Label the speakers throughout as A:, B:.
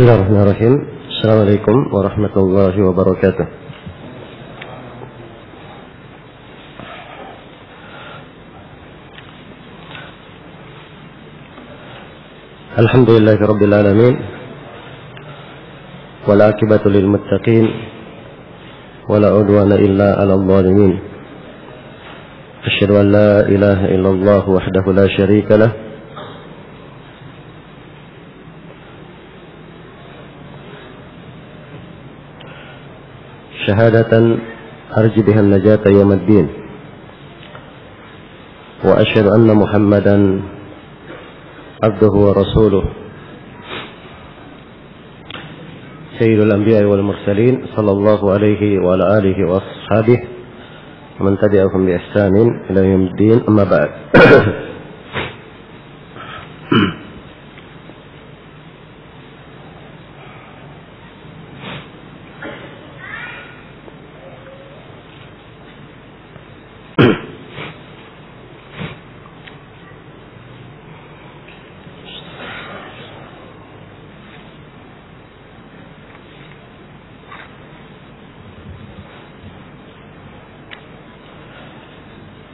A: Bismillahirrahmanirrahim. Assalamualaikum warahmatullahi wabarakatuh. Alhamdulillahi rabbil alamin. Wal aqibatu lil muttaqin. Wala udwana illa 'alal zalimin. Asyhadu an la ilaha illallah wahdahu la syarika lah. Syahadatan arju biha an-najata yaumiddin. Wa asyhadu anna Muhammadan abduhu wa rasuluh. Sayyidul anbiya'i wal mursalin sallallahu alaihi wa ala alihi wa ashabihi wa man tabi'ahum bi ihsanin ila yaumiddin, amma ba'd.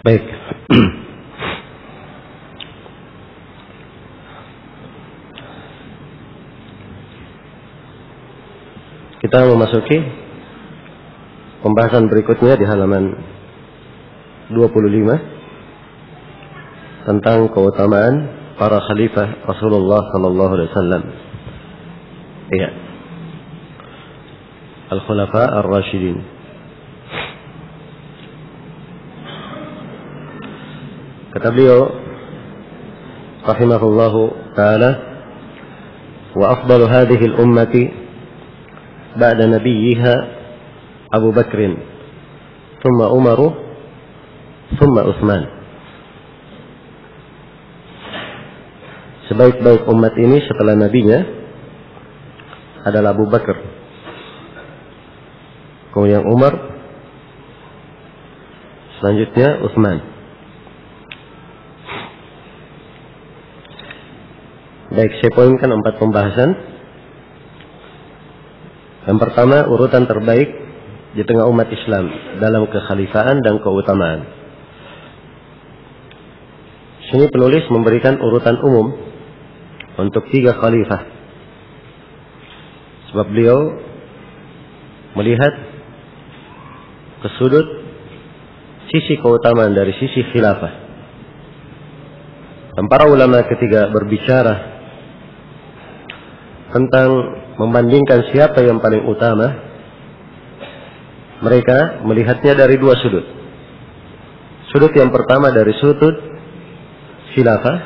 A: Baik. Kita memasuki pembahasan berikutnya di halaman 25 tentang keutamaan para khalifah Rasulullah sallallahu alaihi wasallam. Iya. Al-Khulafa Ar-Rasyidin. Kata beliau rahimahullahu ta'ala, wa afdalu hadhihi al-ummati ba'da nabiyyiha Abu Bakrin thumma Umaru thumma Utsman. Sebaik-baik umat ini setelah nabinya adalah Abu Bakar, kemudian Umar, selanjutnya Utsman. Baik, saya poinkan 4 pembahasan. Yang pertama, urutan terbaik di tengah umat Islam dalam kekhalifaan dan keutamaan. Sini penulis memberikan urutan umum untuk 3 khalifah. Sebab beliau melihat ke sudut sisi keutamaan dari sisi khilafah. Dan para ulama ketika berbicara tentang membandingkan siapa yang paling utama, mereka melihatnya dari 2 sudut. Sudut yang pertama dari sudut khilafah,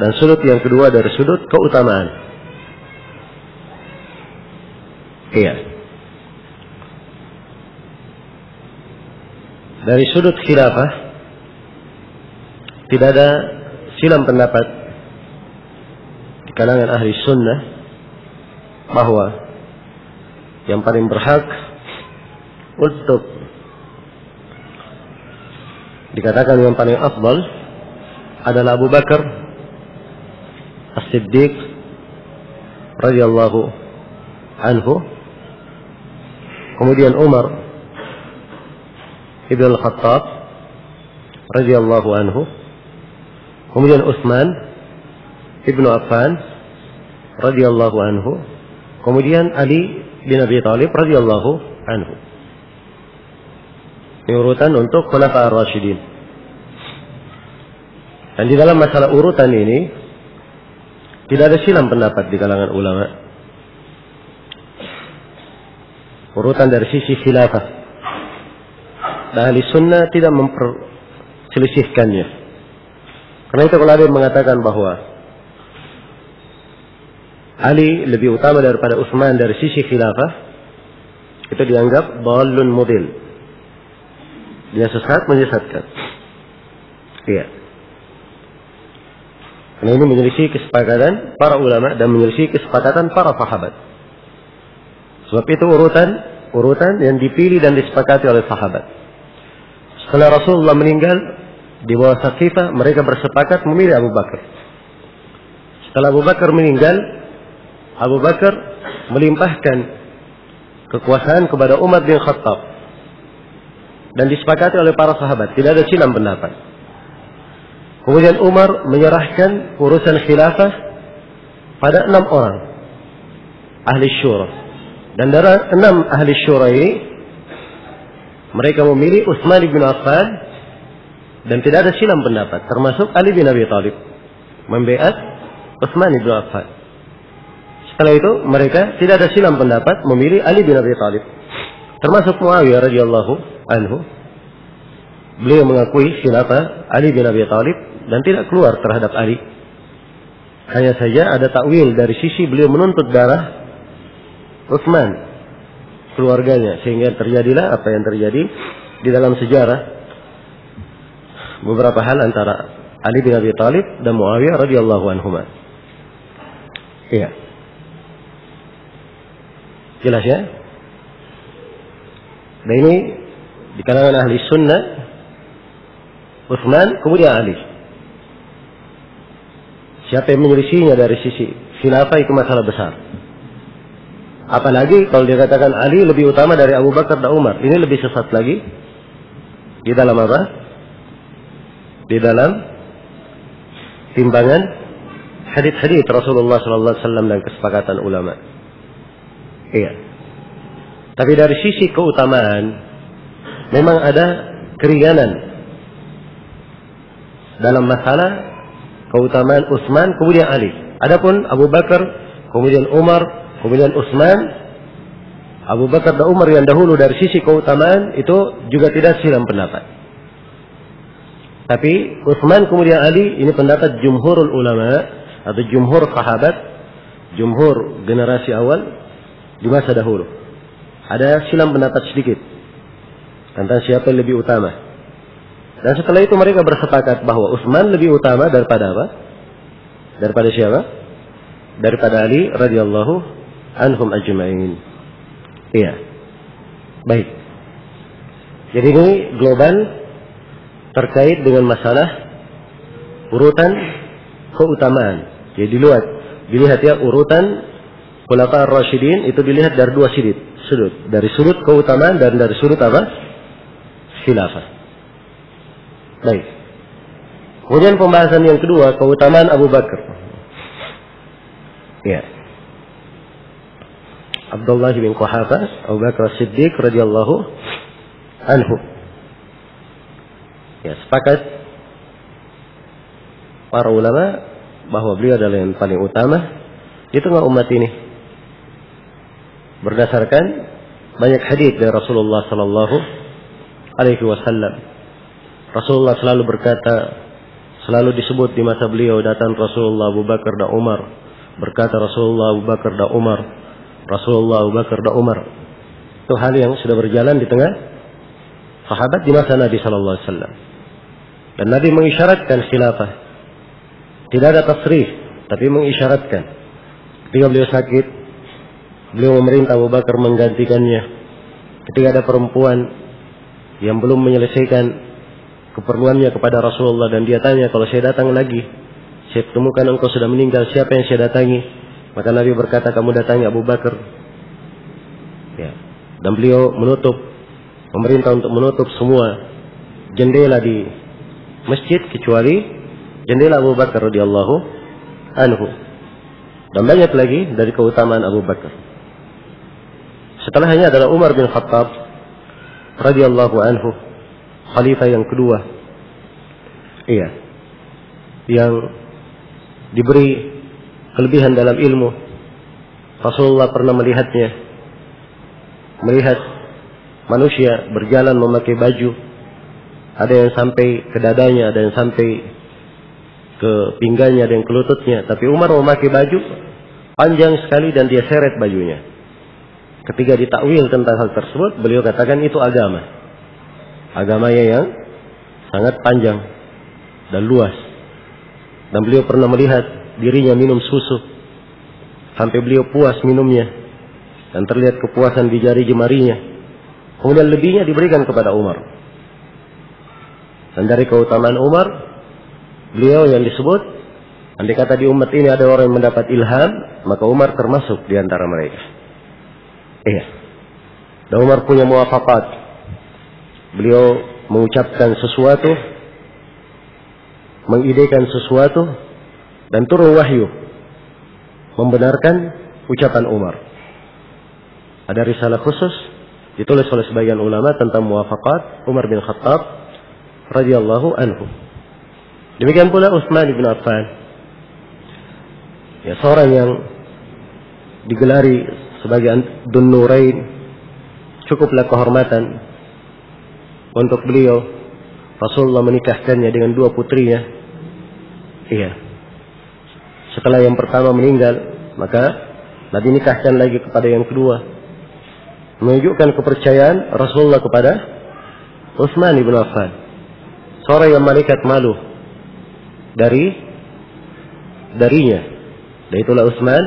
A: dan sudut yang kedua dari sudut keutamaan. Iya. Dari sudut khilafah tidak ada silang pendapat kalangan ahli sunnah bahwa yang paling berhak untuk dikatakan yang paling afdal adalah Abu Bakar As-Siddiq radhiyallahu anhu, kemudian Umar ibn al-Khattab radhiyallahu anhu, kemudian Utsman ibn Affan radhiyallahu anhu, kemudian Ali bin Abi Thalib radhiyallahu anhu. Ini urutan untuk Khulafa Ar-Rasyidin. Dan di dalam masalah urutan ini tidak ada silang pendapat di kalangan ulama. Urutan dari sisi khilafah, dan ahli sunnah tidak memperselisihkannya. Karena itu kalau ada yang mengatakan bahwa Ali lebih utama daripada Utsman dari sisi khilafah, itu dianggap dhalun mudil. Dia sesat, menyesatkan. Iya. Karena ini menyelisih kesepakatan para ulama dan menyelisih kesepakatan para sahabat. Sebab itu urutan yang dipilih dan disepakati oleh sahabat. Setelah Rasulullah meninggal di bawah Saqifah, mereka bersepakat memilih Abu Bakar. Setelah Abu Bakar meninggal, Abu Bakar melimpahkan kekuasaan kepada Umar bin Khattab dan disepakati oleh para sahabat, tidak ada silang pendapat. Kemudian Umar menyerahkan urusan khilafah pada 6 orang ahli syura, dan dari 6 ahli syura ini mereka memilih Utsman bin Affan dan tidak ada silang pendapat, termasuk Ali bin Abi Thalib membaiat Utsman bin Affan. Setelah itu mereka tidak ada silang pendapat memilih Ali bin Abi Thalib, termasuk Muawiyah radhiyallahu anhu. Beliau mengakui khilafah Ali bin Abi Thalib dan tidak keluar terhadap Ali. Hanya saja ada takwil dari sisi beliau menuntut darah Utsman, keluarganya, sehingga terjadilah apa yang terjadi di dalam sejarah, beberapa hal antara Ali bin Abi Thalib dan Muawiyah radhiyallahu anhuma. Iya. Jelas ya? Nah ini di kalangan ahli sunnah, Utsman kemudian Ali. Siapa yang menyelisihinya dari sisi khilafah itu masalah besar. Apalagi kalau dikatakan Ali lebih utama dari Abu Bakar dan Umar, ini lebih sesat lagi. Di dalam apa? Di dalam timbangan hadits-hadits Rasulullah SAW dan kesepakatan ulama. Iya. Tapi dari sisi keutamaan memang ada keringanan dalam masalah keutamaan Utsman kemudian Ali. Adapun Abu Bakar kemudian Umar kemudian Utsman, Abu Bakar dan Umar yang dahulu dari sisi keutamaan itu juga tidak silang pendapat. Tapi Utsman kemudian Ali ini pendapat jumhurul ulama atau jumhur sahabat, jumhur generasi awal di masa dahulu. Ada silang pendapat sedikit tentang siapa yang lebih utama. Dan setelah itu mereka bersepakat bahwa Utsman lebih utama daripada apa? Daripada siapa? Daripada Ali radhiyallahu anhum ajma'in. Iya. Baik. Jadi ini global terkait dengan masalah urutan keutamaan. Jadi dilihat ya urutan Khulafa ar-Rasyidin itu dilihat dari 2 sudut. Dari sudut keutamaan dan dari sudut apa? Khilafah. Baik. Kemudian pembahasan yang kedua, keutamaan Abu Bakar. Ya. Abdullah bin Quhafa, Abu Bakar Siddiq radhiyallahu anhu. Ya, sepakat para ulama bahwa beliau adalah yang paling utama di tengah umat ini. Berdasarkan banyak hadis dari Rasulullah sallallahu alaihi wasallam. Rasulullah selalu berkata, selalu disebut di masa beliau datang Rasulullah, Abu Bakar dan Umar. Berkata Rasulullah, Abu Bakar dan Umar. Rasulullah, Abu Bakar dan Umar. Itu hal yang sudah berjalan di tengah sahabat di masa Nabi sallallahu alaihi wasallam. Dan Nabi mengisyaratkan khilafah. Tidak ada tasrih, tapi mengisyaratkan. Ketika beliau sakit, beliau memerintah Abu Bakar menggantikannya. Ketika ada perempuan yang belum menyelesaikan keperluannya kepada Rasulullah dan dia tanya, kalau saya datang lagi, saya temukan engkau sudah meninggal, siapa yang saya datangi? Maka Nabi berkata, kamu datangi Abu Bakar. Ya. Dan beliau memerintah untuk menutup semua jendela di masjid kecuali jendela Abu Bakar radhiyallahu anhu. Dan banyak lagi dari keutamaan Abu Bakar. Setelahnya adalah Umar bin Khattab radhiyallahu anhu, khalifah yang kedua. Iya. Yang diberi kelebihan dalam ilmu. Rasulullah pernah melihatnya. Melihat manusia berjalan memakai baju. Ada yang sampai ke dadanya, ada yang sampai ke pinggangnya, ada yang ke lututnya. Tapi Umar memakai baju panjang sekali dan dia seret bajunya. Ketika ditakwil tentang hal tersebut, beliau katakan itu agama. Agamanya yang sangat panjang dan luas. Dan beliau pernah melihat dirinya minum susu sampai beliau puas minumnya dan terlihat kepuasan di jari jemarinya. Kemudian lebihnya diberikan kepada Umar. Dan dari keutamaan Umar, beliau yang disebut Andai kata di umat ini ada orang yang mendapat ilham, maka Umar termasuk di antara mereka. Iya. Dan Umar punya muwafaqat. Beliau mengucapkan sesuatu, mengidekan sesuatu, dan turun wahyu membenarkan ucapan Umar. Ada risalah khusus ditulis oleh sebagian ulama tentang muwafaqat Umar bin Khattab radhiyallahu anhu. Demikian pula Utsman bin Affan, ya, seorang yang digelari sebagai Dzun Nurain, cukuplah kehormatan untuk beliau. Rasulullah menikahkannya dengan dua putrinya. Iya. Setelah yang pertama meninggal, maka Nabi nikahkan lagi kepada yang kedua, menunjukkan kepercayaan Rasulullah kepada Utsman bin Affan, seorang yang malaikat malu darinya. Dan itulah Utsman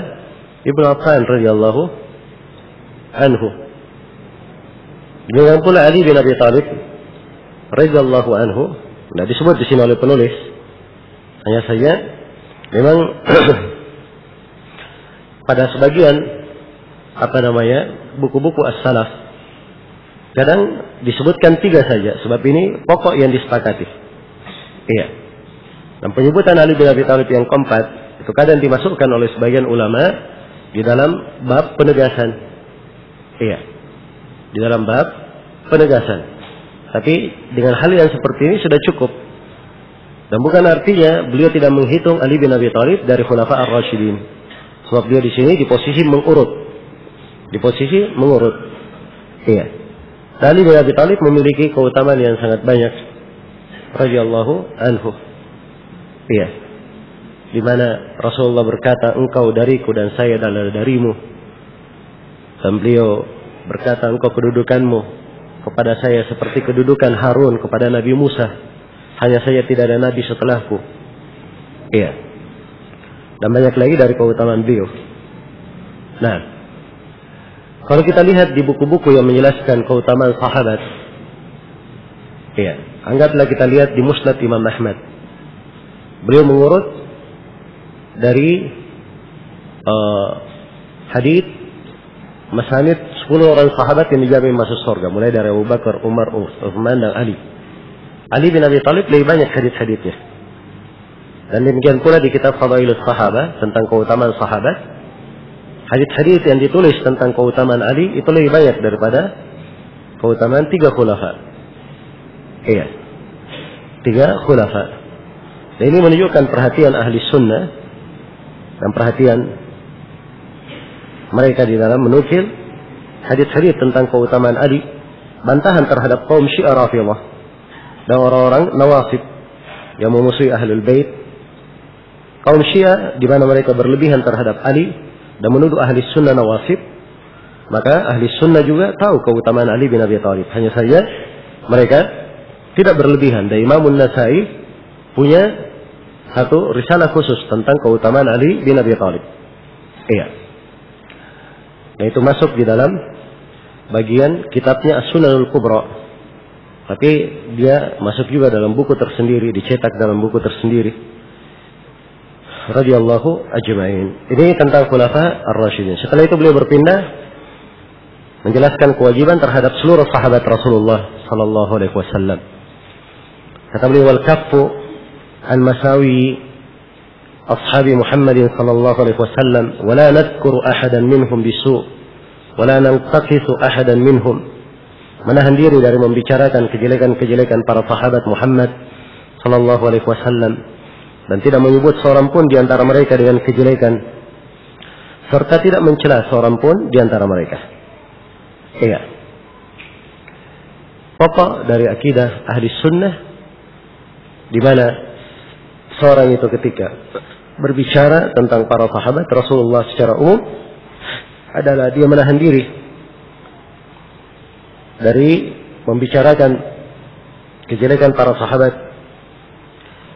A: bin Affan radhiyallahu anhu. Demikian pula Ali bin Abi Thalib radhiyallahu anhu. Nah, disebut di sini oleh penulis, hanya saja memang pada sebagian buku-buku as-salaf kadang disebutkan 3 saja, sebab ini pokok yang disepakati. Iya. Dan penyebutan Ali bin Abi Thalib yang keempat itu kadang dimasukkan oleh sebagian ulama di dalam bab penegasan. Iya. Di dalam bab penegasan. Tapi dengan hal yang seperti ini sudah cukup. Dan bukan artinya beliau tidak menghitung Ali bin Abi Thalib dari Khulafa ar-Rasyidin. Sebab beliau di sini di posisi mengurut. Iya. Ali bin Abi Thalib memiliki keutamaan yang sangat banyak. Radhiyallahu anhu. Iya. Di mana Rasulullah berkata, engkau dariku dan saya adalah darimu. Dan beliau berkata, engkau kedudukanmu kepada saya seperti kedudukan Harun kepada Nabi Musa. Hanya saja tidak ada nabi setelahku. Iya. Dan banyak lagi dari keutamaan beliau. Nah, kalau kita lihat di buku-buku yang menjelaskan keutamaan sahabat, iya, anggaplah kita lihat di Musnad Imam Ahmad. Beliau mengurut dari hadits masanid 10 orang sahabat yang dijamin masuk surga, mulai dari Abu Bakar, Umar, Utsman dan Ali. Ali bin Abi Thalib lebih banyak hadits-haditsnya. Dan demikian pula di kitab Fadailus Sahabah tentang keutamaan sahabat, hadits-hadits yang ditulis tentang keutamaan Ali itu lebih banyak daripada keutamaan 3 khulafa. Iya, 3 khulafa. Dan ini menunjukkan perhatian ahli sunnah dan perhatian mereka di dalam menukil hadits-hadits tentang keutamaan Ali, bantahan terhadap kaum Syiah Rafidhah dan orang-orang Nawasib yang memusuhi Ahlul Bait. Kaum Syiah di mana mereka berlebihan terhadap Ali dan menuduh ahli sunnah Nawasib, maka ahli sunnah juga tahu keutamaan Ali bin Abi Thalib. Hanya saja mereka tidak berlebihan. Dan Imam An-Nasai punya satu risalah khusus tentang keutamaan Ali bin Abi Thalib. Iya. Dan itu masuk di dalam bagian kitabnya As-Sunanul Kubra. Tapi dia masuk juga dalam buku tersendiri, dicetak dalam buku tersendiri. Radhiyallahu ajma'in. Ini tentang Khulafa ar-Rasyidin. Setelah itu beliau berpindah menjelaskan kewajiban terhadap seluruh sahabat Rasulullah sallallahu alaihi wasallam. Kata beliau, wal kaffu an masawi ashabi Muhammadin sallallahu alaihi wasallam wa la nadhkuru ahadan minhum bisu' wa la nantaqisu ahadan minhum. Menahan diri dari membicarakan kejelekan-kejelekan para sahabat Muhammad sallallahu alaihi wasallam dan tidak menyebut seorang pun di antara mereka dengan kejelekan, serta tidak mencela seorang pun di antara mereka. Iya. Pokok dari akidah ahli sunnah di mana seorang itu ketika berbicara tentang para sahabat Rasulullah secara umum adalah dia menahan diri dari membicarakan kejelekan para sahabat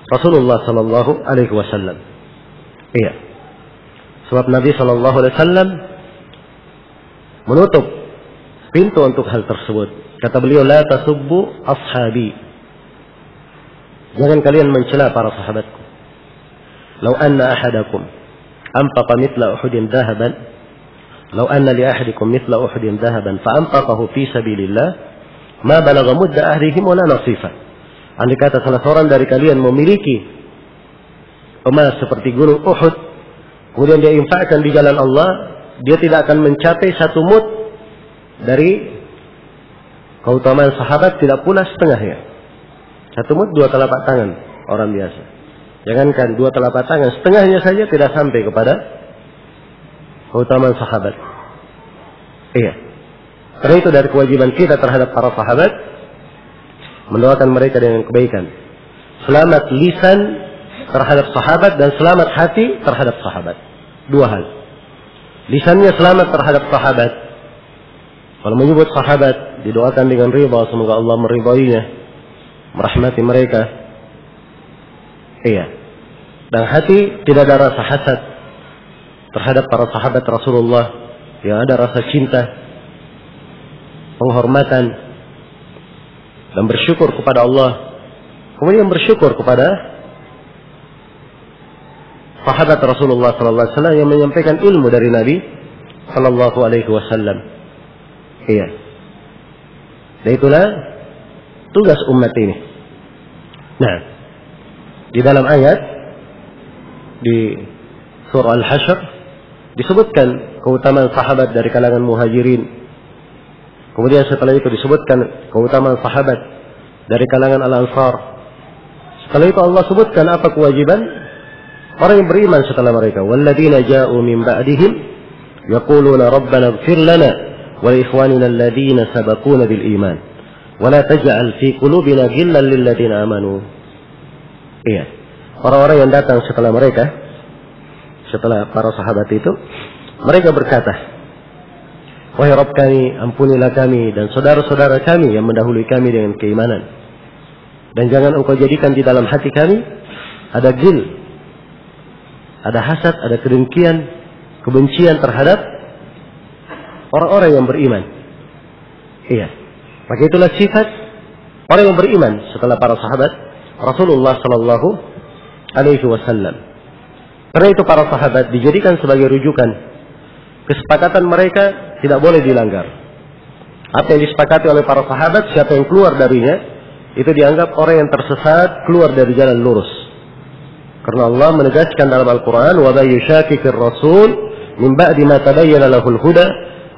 A: Rasulullah sallallahu alaihi wasallam. Iya. Sebab Nabi sallallahu alaihi wasallam menutup pintu untuk hal tersebut. Kata beliau, la tasubbu ashabi. Jangan kalian mencela para sahabatku. "Lau anna ahadakum anfaqa mithla Uhudin dhahaban, lau anna li ahadikum mithla Uhudin dhahaban fa anfaqahu fi sabilillah, ma balagha mudda ahdihim wala nasifa." Andai kata salah seorang dari kalian memiliki emas seperti gunung Uhud, kemudian dia infakkan di jalan Allah, dia tidak akan mencapai 1 mud dari keutamaan sahabat, tidak pula setengahnya. 1 mud 2 telapak tangan orang biasa. Jangankan 2 telapak tangan, setengahnya saja tidak sampai kepada keutamaan sahabat. Iya. Karena itu dari kewajiban kita terhadap para sahabat, mendoakan mereka dengan kebaikan. Selamat lisan terhadap sahabat dan selamat hati terhadap sahabat. 2 hal. Lisannya selamat terhadap sahabat. Kalau menyebut sahabat, didoakan dengan ridha, semoga Allah meridainya, merahmati mereka. Iya. Dan hati tidak ada rasa hasad terhadap para sahabat Rasulullah, yang ada rasa cinta, penghormatan, dan bersyukur kepada Allah. Kemudian bersyukur kepada sahabat Rasulullah sallallahu alaihi wasallam yang menyampaikan ilmu dari Nabi sallallahu alaihi wasallam. Iya. Dan itulah tugas umat ini. Nah, di dalam ayat di surah Al-Hasyr disebutkan keutamaan sahabat dari kalangan muhajirin. Kemudian setelah itu disebutkan keutamaan sahabat dari kalangan Al-Ansar. Setelah itu Allah sebutkan apa kewajiban orang yang beriman setelah mereka. Walladzina ja'u min ba'dihim yaquluna rabbana ighfir lana wa li ikhwanina alladzina sabaquna bil iman wa la taj'al fi qulubina ghillan lil ladzina amanu. Iya. Orang-orang yang datang setelah mereka, setelah para sahabat itu, mereka berkata, "Wahai Rabb kami, ampunilah kami dan saudara-saudara kami yang mendahului kami dengan keimanan. Dan jangan Engkau jadikan di dalam hati kami ada ghil, ada hasad, ada kedengkian, kebencian terhadap orang-orang yang beriman." Iya. Maka itulah sifat orang yang beriman setelah para sahabat Rasulullah sallallahu alaihi wasallam. Karena itu para sahabat dijadikan sebagai rujukan. Kesepakatan mereka tidak boleh dilanggar. Apa yang disepakati oleh para sahabat, siapa yang keluar darinya, itu dianggap orang yang tersesat, keluar dari jalan lurus. Karena Allah menegaskan dalam Al-Quran, وَمَنْ يُشَاقِقِ الرَّسُولَ مِنْ بَعْدِ مَا تَبَيَّنَ لَهُ الْهُدَى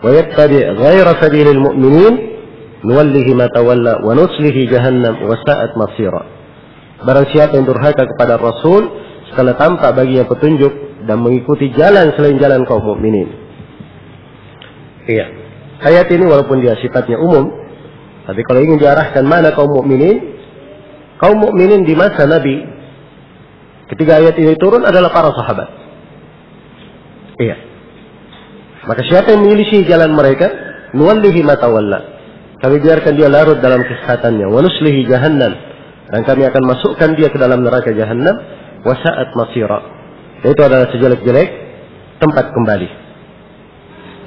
A: وَيَتَّبِعْ غَيْرَ سَبِيلِ الْمُؤْمِنِينَ نُوَلِّهِ مَا تَوَلَّى وَنُصْلِهِ جَهَنَّمَ وَسَاءَتْ مَصِيرًا. Barang siapa yang durhaka kepada Rasul setelah tampak baginya petunjuk dan mengikuti jalan selain jalan kaum mukminin. Iya. Ayat ini walaupun dia sifatnya umum, tapi kalau ingin diarahkan mana kaum mukminin di masa Nabi ketika ayat ini turun adalah para sahabat. Iya. Maka siapa yang menyelisih jalan mereka, nuwallihi ma tawalla. Kami biarkan dia larut dalam kesesatannya. Wa nuslihi jahannam. Dan kami akan masukkan dia ke dalam neraka jahannam. Wa sa'at masira. Itu adalah sejelek-jelek tempat kembali.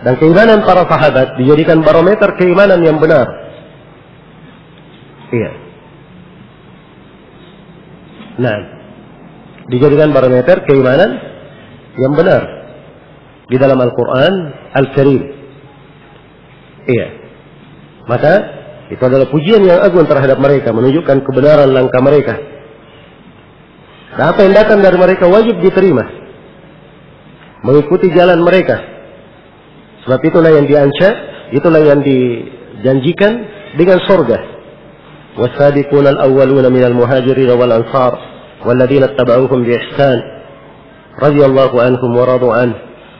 A: Dan keimanan para sahabat dijadikan barometer keimanan yang benar. Iya. Nah, dijadikan barometer keimanan yang benar di dalam Al-Quran Al-Karim. Iya. Maka itu adalah pujian yang agung terhadap mereka, menunjukkan kebenaran langkah mereka. Dan apa yang datang dari mereka wajib diterima, mengikuti jalan mereka. Sebab itulah yang diancam, itulah yang dijanjikan dengan surga. Was-sabiquna al-awwaluna minal muhajirin wal ansar walladzina ittaba'uuhum bi ihsan radhiyallahu anhum wa radu an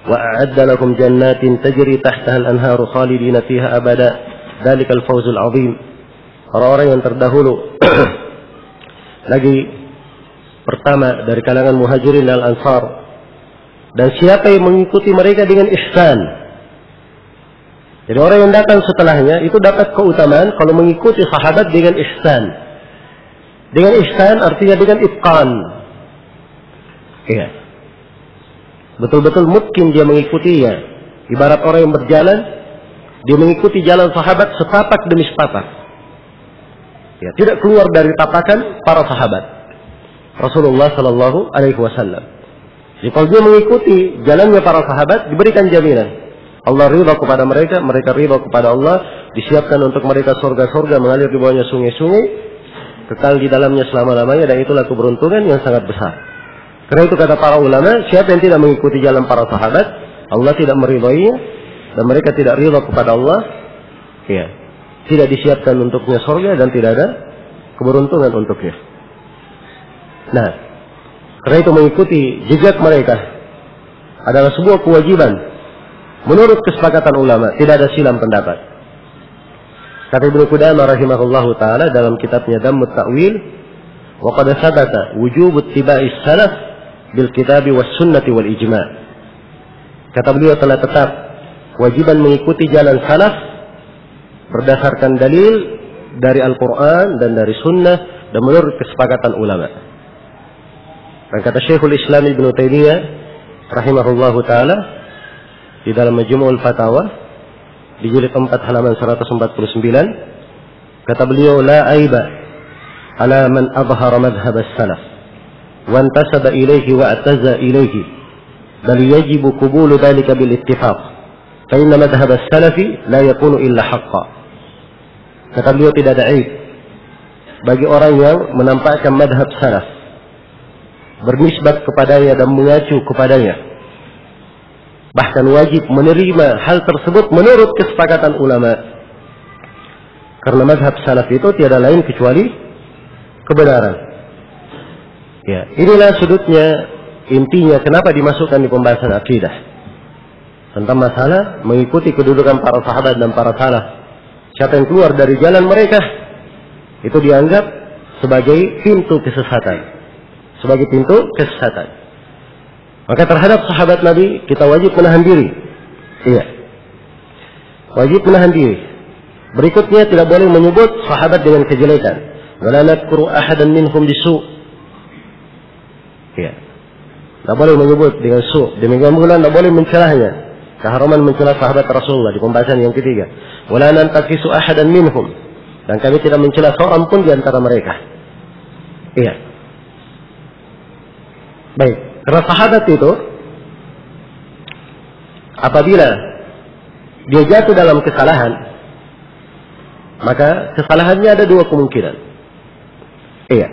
A: wa a'adda lahum jannatin tajri tahtaha al-anharu khalidina fiha abada. Dzalikal fawzul 'azim. Orang-orang yang terdahulu lagi pertama dari kalangan muhajirin dan ansar, dan siapa yang mengikuti mereka dengan ihsan. Jadi orang yang datang setelahnya itu dapat keutamaan kalau mengikuti sahabat dengan ihsan. Dengan ihsan artinya dengan itqan. Iya. Betul-betul mungkin dia mengikutinya. Ibarat orang yang berjalan, dia mengikuti jalan sahabat setapak demi setapak. Ya, tidak keluar dari tapakan para sahabat Rasulullah sallallahu alaihi wasallam. Jadi kalau dia mengikuti jalannya para sahabat, diberikan jaminan. Allah ridha kepada mereka, mereka ridha kepada Allah, disiapkan untuk mereka surga-surga mengalir di bawahnya sungai-sungai, kekal di dalamnya selama-lamanya, dan itulah keberuntungan yang sangat besar. Karena itu kata para ulama, siapa yang tidak mengikuti jalan para sahabat, Allah tidak meridainya, dan mereka tidak ridha kepada Allah, ya, tidak disiapkan untuknya surga dan tidak ada keberuntungan untuknya. Nah, karena itu mengikuti jejak mereka adalah sebuah kewajiban. Menurut kesepakatan ulama, tidak ada silam pendapat. Kata Ibnu Qudamah rahimahullahu taala dalam kitabnya Dhammut Ta'wil, wa qad sabata wujub ittiba'is salaf bil kitab was sunnati wal ijma'. Kata beliau telah tetap kewajiban mengikuti jalan salaf berdasarkan dalil dari Al-Qur'an dan dari sunnah dan menurut kesepakatan ulama. Dan kata Syekhul Islam Ibnu Taimiyah rahimahullahu taala di dalam Majmu'ul Fatawa di jilid 4 halaman 149, kata beliau, la aiba ala man adhara madhhab as-salaf wa intasaba ilayhi wa ataza ilayhi bal yajibu qubulu dhalika bil ittifaq fa inna madhhab as-salafi la yakunu illa haqqan. Kata beliau, tidak ada aib bagi orang yang menampakkan madhab salaf, bernisbat kepadanya dan mengacu kepadanya, bahkan wajib menerima hal tersebut menurut kesepakatan ulama. Karena madhab salaf itu tiada lain kecuali kebenaran. Ya, inilah sudutnya, intinya kenapa dimasukkan di pembahasan akidah. Tentang masalah mengikuti kedudukan para sahabat dan para salaf. Siapa yang keluar dari jalan mereka, itu dianggap sebagai pintu kesesatan. Sebagai pintu kesesatan. Maka terhadap sahabat Nabi kita wajib menahan diri. Iya. Wajib menahan diri. Berikutnya tidak boleh menyebut sahabat dengan kejelekan. Wala nadhkuru ahadan minhum bisu'. Iya. Tidak boleh menyebut dengan su'. Demikian pula tidak boleh mencelahnya. Keharaman mencela sahabat Rasulullah di pembahasan yang ketiga. Wala nantakisu ahadan minhum. Dan kami tidak mencela seorang pun di antara mereka. Iya. Baik. Karena sahabat itu apabila dia jatuh dalam kesalahan, maka kesalahannya ada dua kemungkinan. Iya.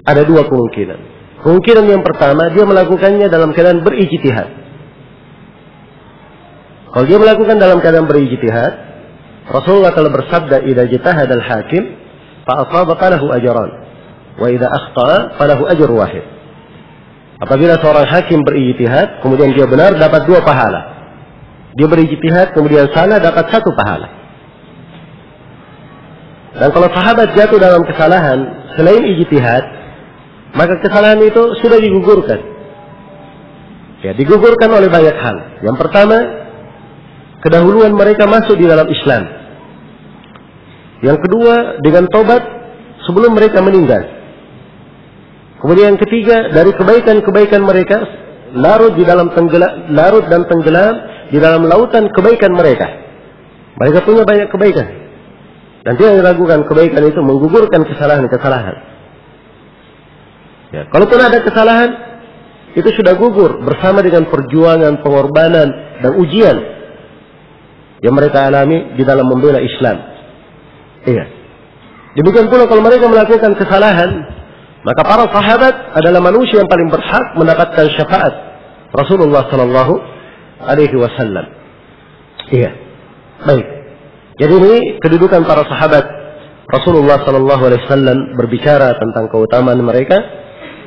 A: Ada dua kemungkinan. Kemungkinan yang pertama, dia melakukannya dalam keadaan berijtihad. Kalau dia melakukan dalam keadaan berijtihad, Rasulullah telah bersabda, "Idza jitahada al-hakim fa asaba falahu ajran, wa idza akhta'a falahu ajrun wahid." Apabila seorang hakim berijtihad, kemudian dia benar, dapat 2 pahala. Dia berijtihad, kemudian salah, dapat 1 pahala. Dan kalau sahabat jatuh dalam kesalahan selain ijtihad, maka kesalahan itu sudah digugurkan. Ya, digugurkan oleh banyak hal. Yang pertama, kedahuluan mereka masuk di dalam Islam. Yang kedua, dengan tobat sebelum mereka meninggal. Kemudian yang ketiga, dari kebaikan-kebaikan mereka larut dan tenggelam di dalam lautan kebaikan mereka. Mereka punya banyak kebaikan. Dan dia meragukan kebaikan itu, menggugurkan kesalahan-kesalahan. Ya, kalaupun ada kesalahan, itu sudah gugur bersama dengan perjuangan, pengorbanan, dan ujian yang mereka alami di dalam membela Islam. Iya. Demikian pula kalau mereka melakukan kesalahan, maka para sahabat adalah manusia yang paling berhak mendapatkan syafaat Rasulullah sallallahu alaihi wasallam. Iya. Baik. Jadi ini kedudukan para sahabat Rasulullah sallallahu alaihi wasallam, berbicara tentang keutamaan mereka.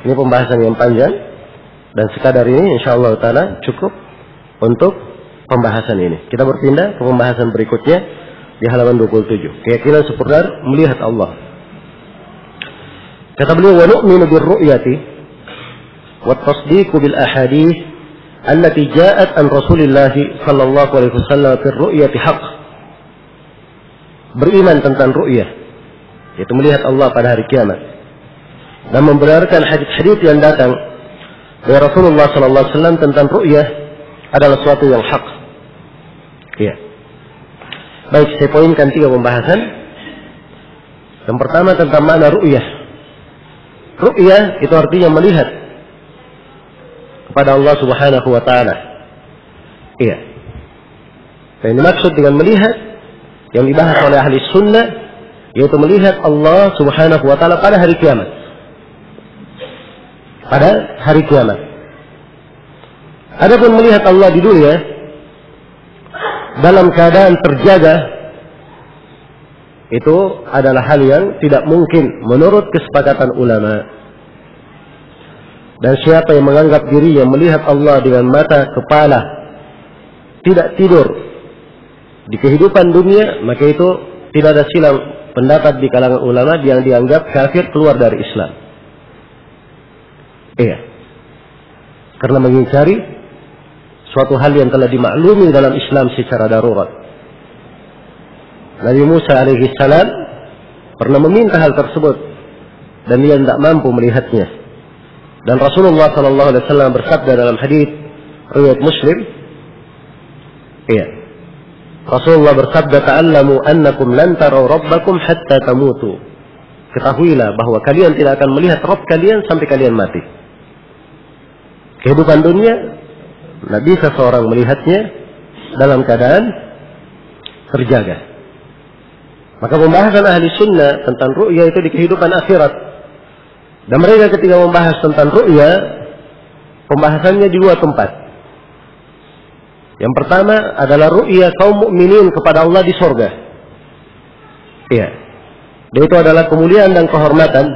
A: Ini pembahasan yang panjang dan sekadar ini insyaallah taala cukup untuk pembahasan ini. Kita berpindah ke pembahasan berikutnya di halaman 27. Keyakinan seputar melihat Allah. Kata beliau, wa nu'minu bir-ru'yati wa tasdiqu bil ahadith allati ja'at an Rasulillah sallallahu alaihi wasallam fi ar-ru'yati haqq. Beriman tentang ru'yah, yaitu melihat Allah pada hari kiamat, dan membenarkan hadis-hadis yang datang dari Rasulullah sallallahu alaihi wasallam tentang ru'yah adalah suatu yang hak. Iya. Baik, saya poinkan 3 pembahasan. Yang pertama tentang makna ru'yah. Ru'yah itu artinya melihat. kepada Allah Subhanahu wa taala. Iya. Yang dimaksud dengan melihat yang dibahas oleh ahli sunnah yaitu melihat Allah Subhanahu wa taala pada hari kiamat. Pada hari kiamat. Adapun melihat Allah di dunia dalam keadaan terjaga, itu adalah hal yang tidak mungkin menurut kesepakatan ulama. Dan siapa yang menganggap dirinya melihat Allah dengan mata kepala, tidak tidur di kehidupan dunia, maka itu tidak ada silang pendapat di kalangan ulama yang dianggap kafir, keluar dari Islam. Iya. Karena mengingkari suatu hal yang telah dimaklumi dalam Islam secara darurat. Nabi Musa alaihi salam pernah meminta hal tersebut dan dia tidak mampu melihatnya. Dan Rasulullah sallallahu alaihi wasallam bersabda dalam hadis riwayat Muslim, iya. Rasulullah bersabda, "Ta'allamu annakum lan taraw rabbakum hatta tamutu." Ketahuilah bahwa kalian tidak akan melihat Rabb kalian sampai kalian mati. Kehidupan dunia tidak bisa seorang melihatnya dalam keadaan terjaga. Maka pembahasan ahli sunnah tentang ru'ya itu di kehidupan akhirat. Dan mereka ketika membahas tentang ru'ya, pembahasannya di dua tempat. Yang pertama adalah ru'ya kaum mukminin kepada Allah di surga. Iya. Dan itu adalah kemuliaan dan kehormatan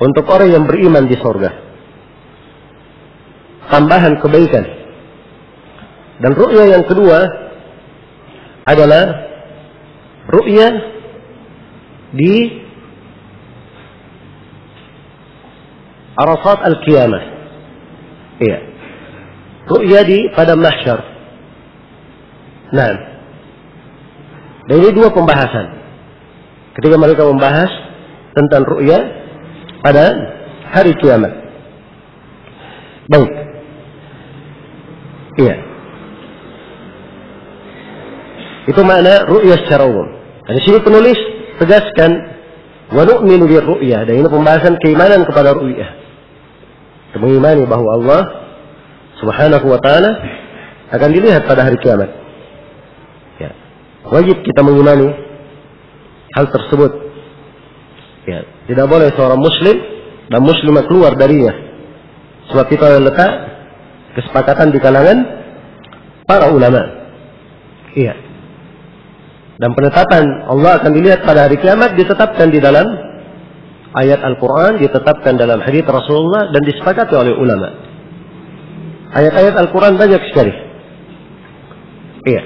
A: untuk orang yang beriman di surga. Tambahan kebaikan. Dan ru'ya yang kedua adalah ru'ya di Arafat al-Qiyamah. Iya. Ru'ya di padang mahsyar. Nah. Dan ini dua pembahasan. Ketika mereka membahas tentang ru'ya pada hari kiamat. Baik. Iya. Itu makna ru'ya secara umum. Di sini penulis tegaskan wa nu'minu bir ru'ya, dan ini pembahasan keimanan kepada ru'ya. Mengimani bahwa Allah Subhanahu wa ta'ala akan dilihat pada hari kiamat. Ya. Wajib kita mengimani hal tersebut. Ya. Tidak boleh seorang muslim dan muslimah keluar darinya. Sebab itu letak kesepakatan di kalangan para ulama. Iya. Dan penetapan Allah akan dilihat pada hari kiamat ditetapkan di dalam ayat Al-Quran, ditetapkan dalam hadits Rasulullah, dan disepakati oleh ulama. Ayat-ayat Al-Quran banyak sekali. Iya.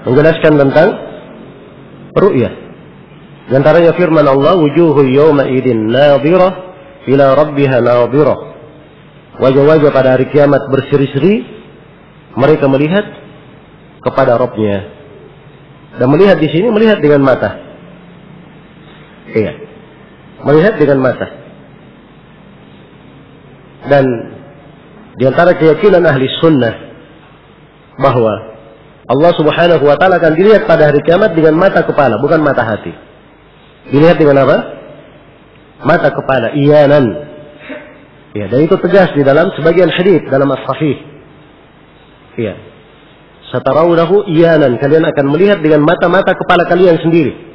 A: Menjelaskan tentang ru'ya. Di antaranya firman Allah, wujuhu yawma idin nadhirah ila rabbiha nadhirah. Wajah-wajah pada hari kiamat berseri-seri, mereka melihat kepada Rabbnya. Dan melihat di sini melihat dengan mata. Iya. Melihat dengan mata. Dan di antara keyakinan ahli sunnah bahwa Allah Subhanahu wa ta'ala akan dilihat pada hari kiamat dengan mata kepala, bukan mata hati. Dilihat dengan apa? Mata kepala, iyanan. Ya, dan itu tegas di dalam sebagian hadis dalam as-sahih. Iya. Satarawnahu iyanan, kalian akan melihat dengan mata-mata kepala kalian sendiri.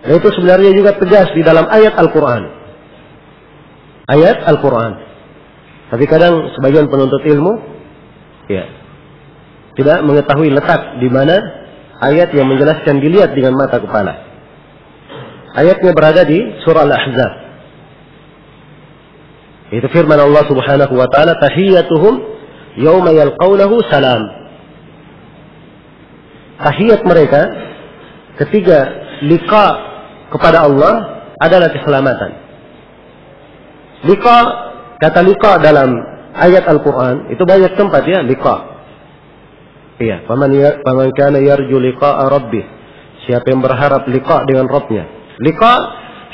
A: Dan itu sebenarnya juga tegas di dalam ayat Al-Quran. Ayat Al-Quran. Tapi kadang sebagian penuntut ilmu, ya, tidak mengetahui letak di mana ayat yang menjelaskan dilihat dengan mata kepala. Ayatnya berada di surah Al-Ahzab. Itu firman Allah Subhanahu wa ta'ala, tahiyyatuhum yawma yalqawnahu salam. Tahiyat mereka ketika liqa kepada Allah adalah keselamatan. Liqa, kata liqa dalam ayat Al-Quran itu banyak tempat, ya, liqa. Iya, faman kana yarju liqa'a rabbih, siapa yang berharap liqa dengan Rabbnya. Liqa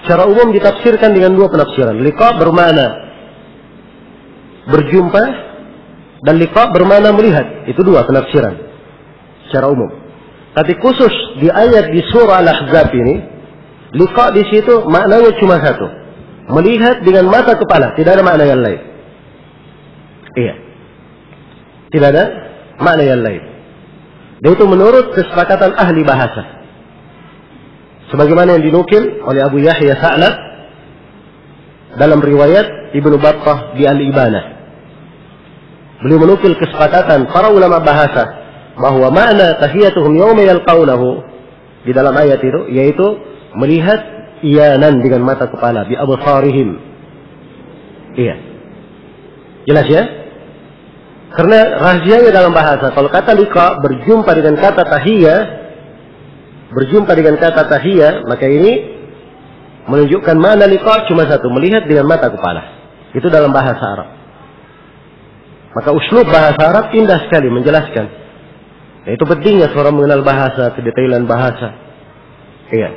A: secara umum ditafsirkan dengan dua penafsiran. Liqa bermakna berjumpa, dan liqa bermakna melihat. Itu dua penafsiran secara umum. Tapi khusus di ayat di surah Al-Ahzab ini, liqa di situ maknanya cuma satu, melihat dengan mata kepala, tidak ada makna yang lain. Iya. Tidak ada makna yang lain. Dan itu menurut kesepakatan ahli bahasa. Sebagaimana yang dinukil oleh Abu Yahya Sa'lab dalam riwayat Ibnu Battah di Al-Ibanah. Beliau menukil kesepakatan para ulama bahasa bahwa makna tahiyatuhum yawma yalqawnahu di dalam ayat itu yaitu melihat iyanan dengan mata kepala bi absarihim. Iya. Jelas ya? Karena rahasianya dalam bahasa, kalau kata liqa berjumpa dengan kata tahiyya, maka ini menunjukkan makna liqa cuma satu, melihat dengan mata kepala. Itu dalam bahasa Arab. Maka uslub bahasa Arab indah sekali menjelaskan. Itu pentingnya seorang mengenal bahasa, kedetailan bahasa. Iya.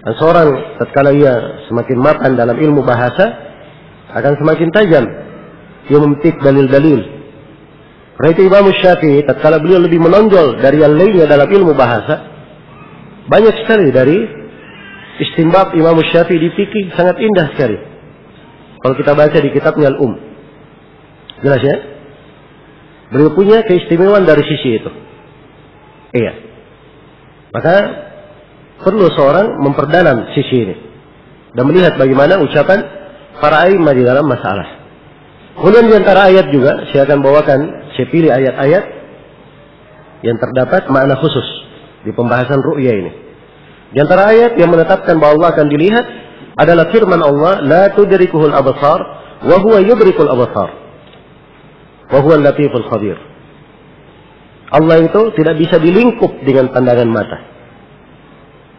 A: Dan seorang tatkala ia semakin mapan dalam ilmu bahasa akan semakin tajam dia memetik dalil-dalil. Karena itu Imam Syafi'i tatkala beliau lebih menonjol dari yang lainnya dalam ilmu bahasa, banyak sekali dari istinbat Imam Syafi'i di fikih sangat indah sekali. Kalau kita baca di kitabnya Al-Um. Jelas ya? Beliau punya keistimewaan dari sisi itu. Iya. Maka perlu seorang memperdalam sisi ini dan melihat bagaimana ucapan para a'immah di dalam masalah. Kemudian di antara ayat juga saya akan bawakan, saya pilih ayat-ayat yang terdapat makna khusus di pembahasan ru'ya ini. Di antara ayat yang menetapkan bahwa Allah akan dilihat adalah firman Allah, la tudrikuhul absar wa huwa yudrikul absar wa huwa al-latiful khabir. Allah itu tidak bisa dilingkup dengan pandangan mata.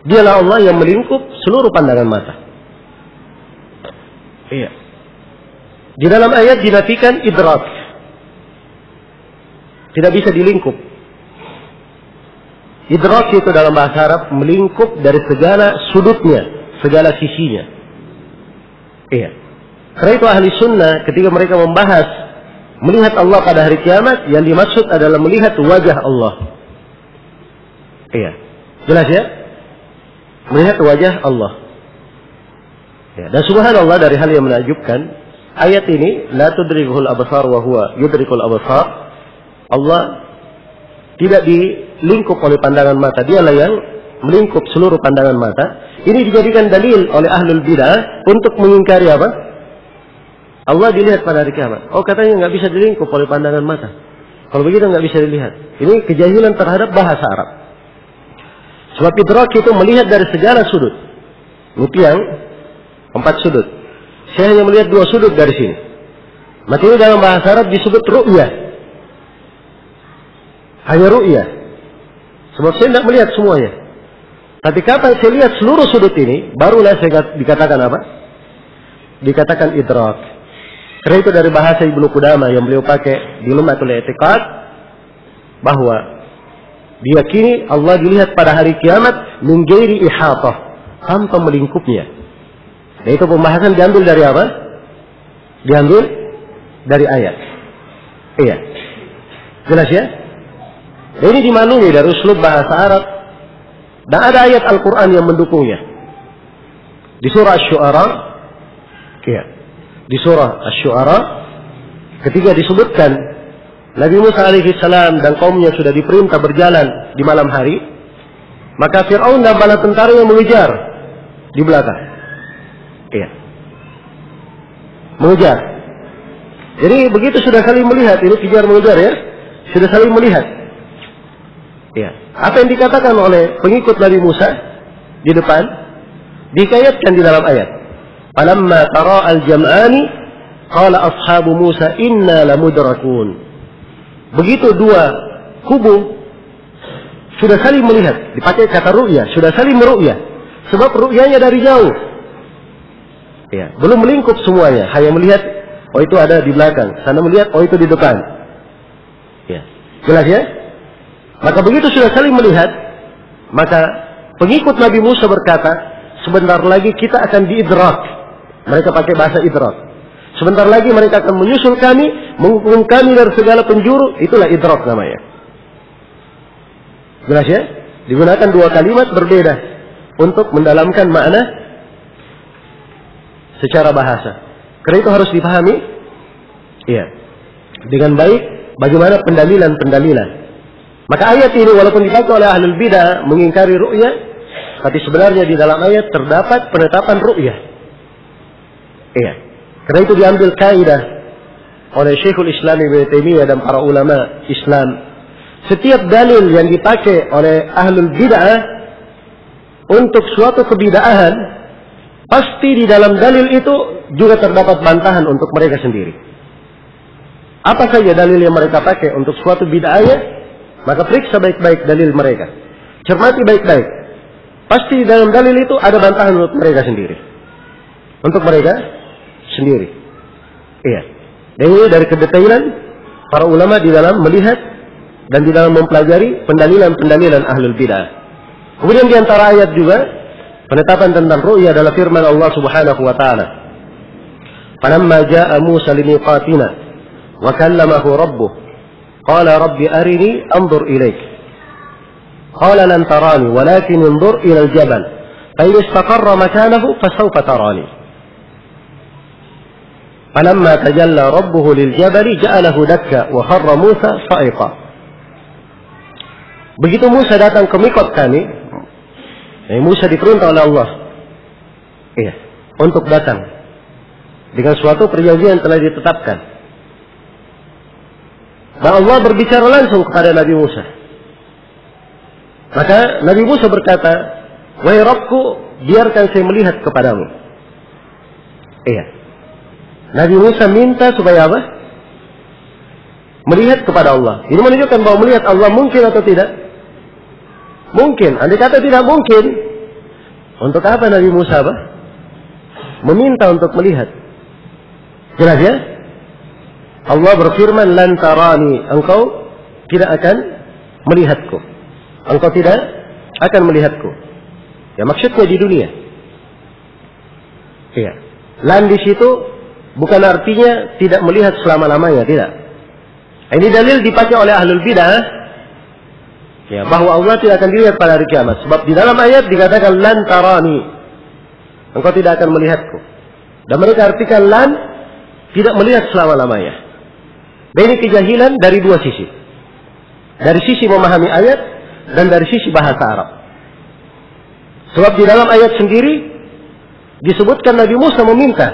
A: Dialah Allah yang melingkup seluruh pandangan mata. Iya. Di dalam ayat dinafikan idrak. Tidak bisa dilingkup. Idrak itu dalam bahasa Arab melingkup dari segala sudutnya, segala sisinya. Iya. Karena itu ahli sunnah ketika mereka membahas melihat Allah pada hari kiamat, yang dimaksud adalah melihat wajah Allah. Iya. Jelas ya? Melihat wajah Allah. Ya. Dan subhanallah dari hal yang menakjubkan, ayat ini la tudrikuhul absar wa huwa yudrikul absar. Allah tidak dilingkup oleh pandangan mata, dialah yang melingkup seluruh pandangan mata. Ini dijadikan dalil oleh ahlul bidah untuk mengingkari apa? Allah dilihat pada hari kiamat. Oh, katanya nggak bisa dilingkup oleh pandangan mata. Kalau begitu nggak bisa dilihat. Ini kejahilan terhadap bahasa Arab. Sebab idrak itu melihat dari segala sudut. Mutiang 4 sudut. Saya hanya melihat 2 sudut dari sini. Maka ini dalam bahasa Arab disebut ru'yah. Hanya ru'yah. Sebab saya tidak melihat semuanya. Tapi kapan saya lihat seluruh sudut ini, barulah saya dikatakan apa? Dikatakan idrak. Karena itu dari bahasa Ibnu Qudamah yang beliau pakai di Lum'atul I'tiqad, bahwa diyakini Allah dilihat pada hari kiamat min ghairi ihatah, tanpa melingkupnya. Dan itu pembahasan diambil dari apa? Diambil dari ayat. Iya. Jelas ya? Dan ini dimaklumi dari uslub bahasa Arab. Dan ada ayat Al-Quran yang mendukungnya. Di surah Asy-Syu'ara. Iya. Di surah Asy-Syu'ara, ketika disebutkan Nabi Musa alaihi salam dan kaumnya sudah diperintah berjalan di malam hari, maka Fir'aun dan bala tentaranya mengejar di belakang. Iya. Mengejar. Jadi begitu sudah saling melihat, ini kejar mengejar ya, sudah saling melihat. Iya. Apa yang dikatakan oleh pengikut Nabi Musa di depan dikayatkan di dalam ayat. Falamma tara al-jam'ani qala ashabu Musa inna lamudrakun. Begitu dua kubu sudah saling melihat, dipakai kata ru'yah, sudah saling meru'yah. Sebab ru'yahnya dari jauh. Ya, belum melingkup semuanya, hanya melihat oh itu ada di belakang, sana melihat oh itu di depan. Ya. Jelas ya? Maka begitu sudah saling melihat, maka pengikut Nabi Musa berkata, sebentar lagi kita akan diidrak. Mereka pakai bahasa idrak. Sebentar lagi mereka akan menyusul kami, menghukum kami dari segala penjuru. Itulah idrak namanya. Jelas ya? Digunakan 2 kalimat berbeda untuk mendalamkan makna secara bahasa. Karena itu harus dipahami, iya, dengan baik bagaimana pendalilan-pendalilan. Maka ayat ini walaupun dipakai oleh ahlul bidah mengingkari ru'yah, tapi sebenarnya di dalam ayat terdapat penetapan ru'yah. Iya. Karena itu diambil kaidah oleh Syekhul Islam Ibnu Taimiyah dan para ulama Islam. Setiap dalil yang dipakai oleh ahlul bid'ah untuk suatu kebid'ahan, pasti di dalam dalil itu juga terdapat bantahan untuk mereka sendiri. Apa saja dalil yang mereka pakai untuk suatu bid'ahnya, maka periksa baik-baik dalil mereka. Cermati baik-baik. Pasti di dalam dalil itu ada bantahan untuk mereka sendiri. Untuk mereka sendiri. Iya. Dan ini dari kedetailan para ulama di dalam melihat dan di dalam mempelajari pendalilan-pendalilan ahlul bid'ah. Kemudian di antara ayat juga penetapan tentang ru'ya adalah firman Allah Subhanahu wa taala. Falamma jaa'a Musa limiqatina wa kallamahu rabbuh qala rabbi arini anzur ilaik. Qala lan tarani walakin anzur ila al-jabal fa in istaqarra makanahu fasawfa tarani. Falamma tajalla rabbuhu lil-jabali ja'alahu dakka wa kharra Musa sa'iqa. Begitu Musa datang ke miqat kami, Musa diperintah oleh Allah, iya, untuk datang dengan suatu perjanjian yang telah ditetapkan. Dan Allah berbicara langsung kepada Nabi Musa. Maka Nabi Musa berkata, wahai Rabbku, biarkan saya melihat kepadamu. Iya. Nabi Musa minta supaya apa? Melihat kepada Allah. Ini menunjukkan bahwa melihat Allah mungkin atau tidak? Mungkin. Andai kata tidak mungkin, untuk apa Nabi Musa apa? Meminta untuk melihat. Jelas ya? Allah berfirman, lan tarani, engkau tidak akan melihatku. Engkau tidak akan melihatku. Ya, maksudnya di dunia. Iya. Lan di situ bukan artinya tidak melihat selama-lamanya, tidak. Ini dalil dipakai oleh ahlul bidah, ya, bahwa Allah tidak akan dilihat pada hari kiamat. Sebab di dalam ayat dikatakan lan tarani, engkau tidak akan melihatku. Dan mereka artikan lan, tidak melihat selama-lamanya. Dan ini kejahilan dari dua sisi. Dari sisi memahami ayat dan dari sisi bahasa Arab. Sebab di dalam ayat sendiri disebutkan Nabi Musa meminta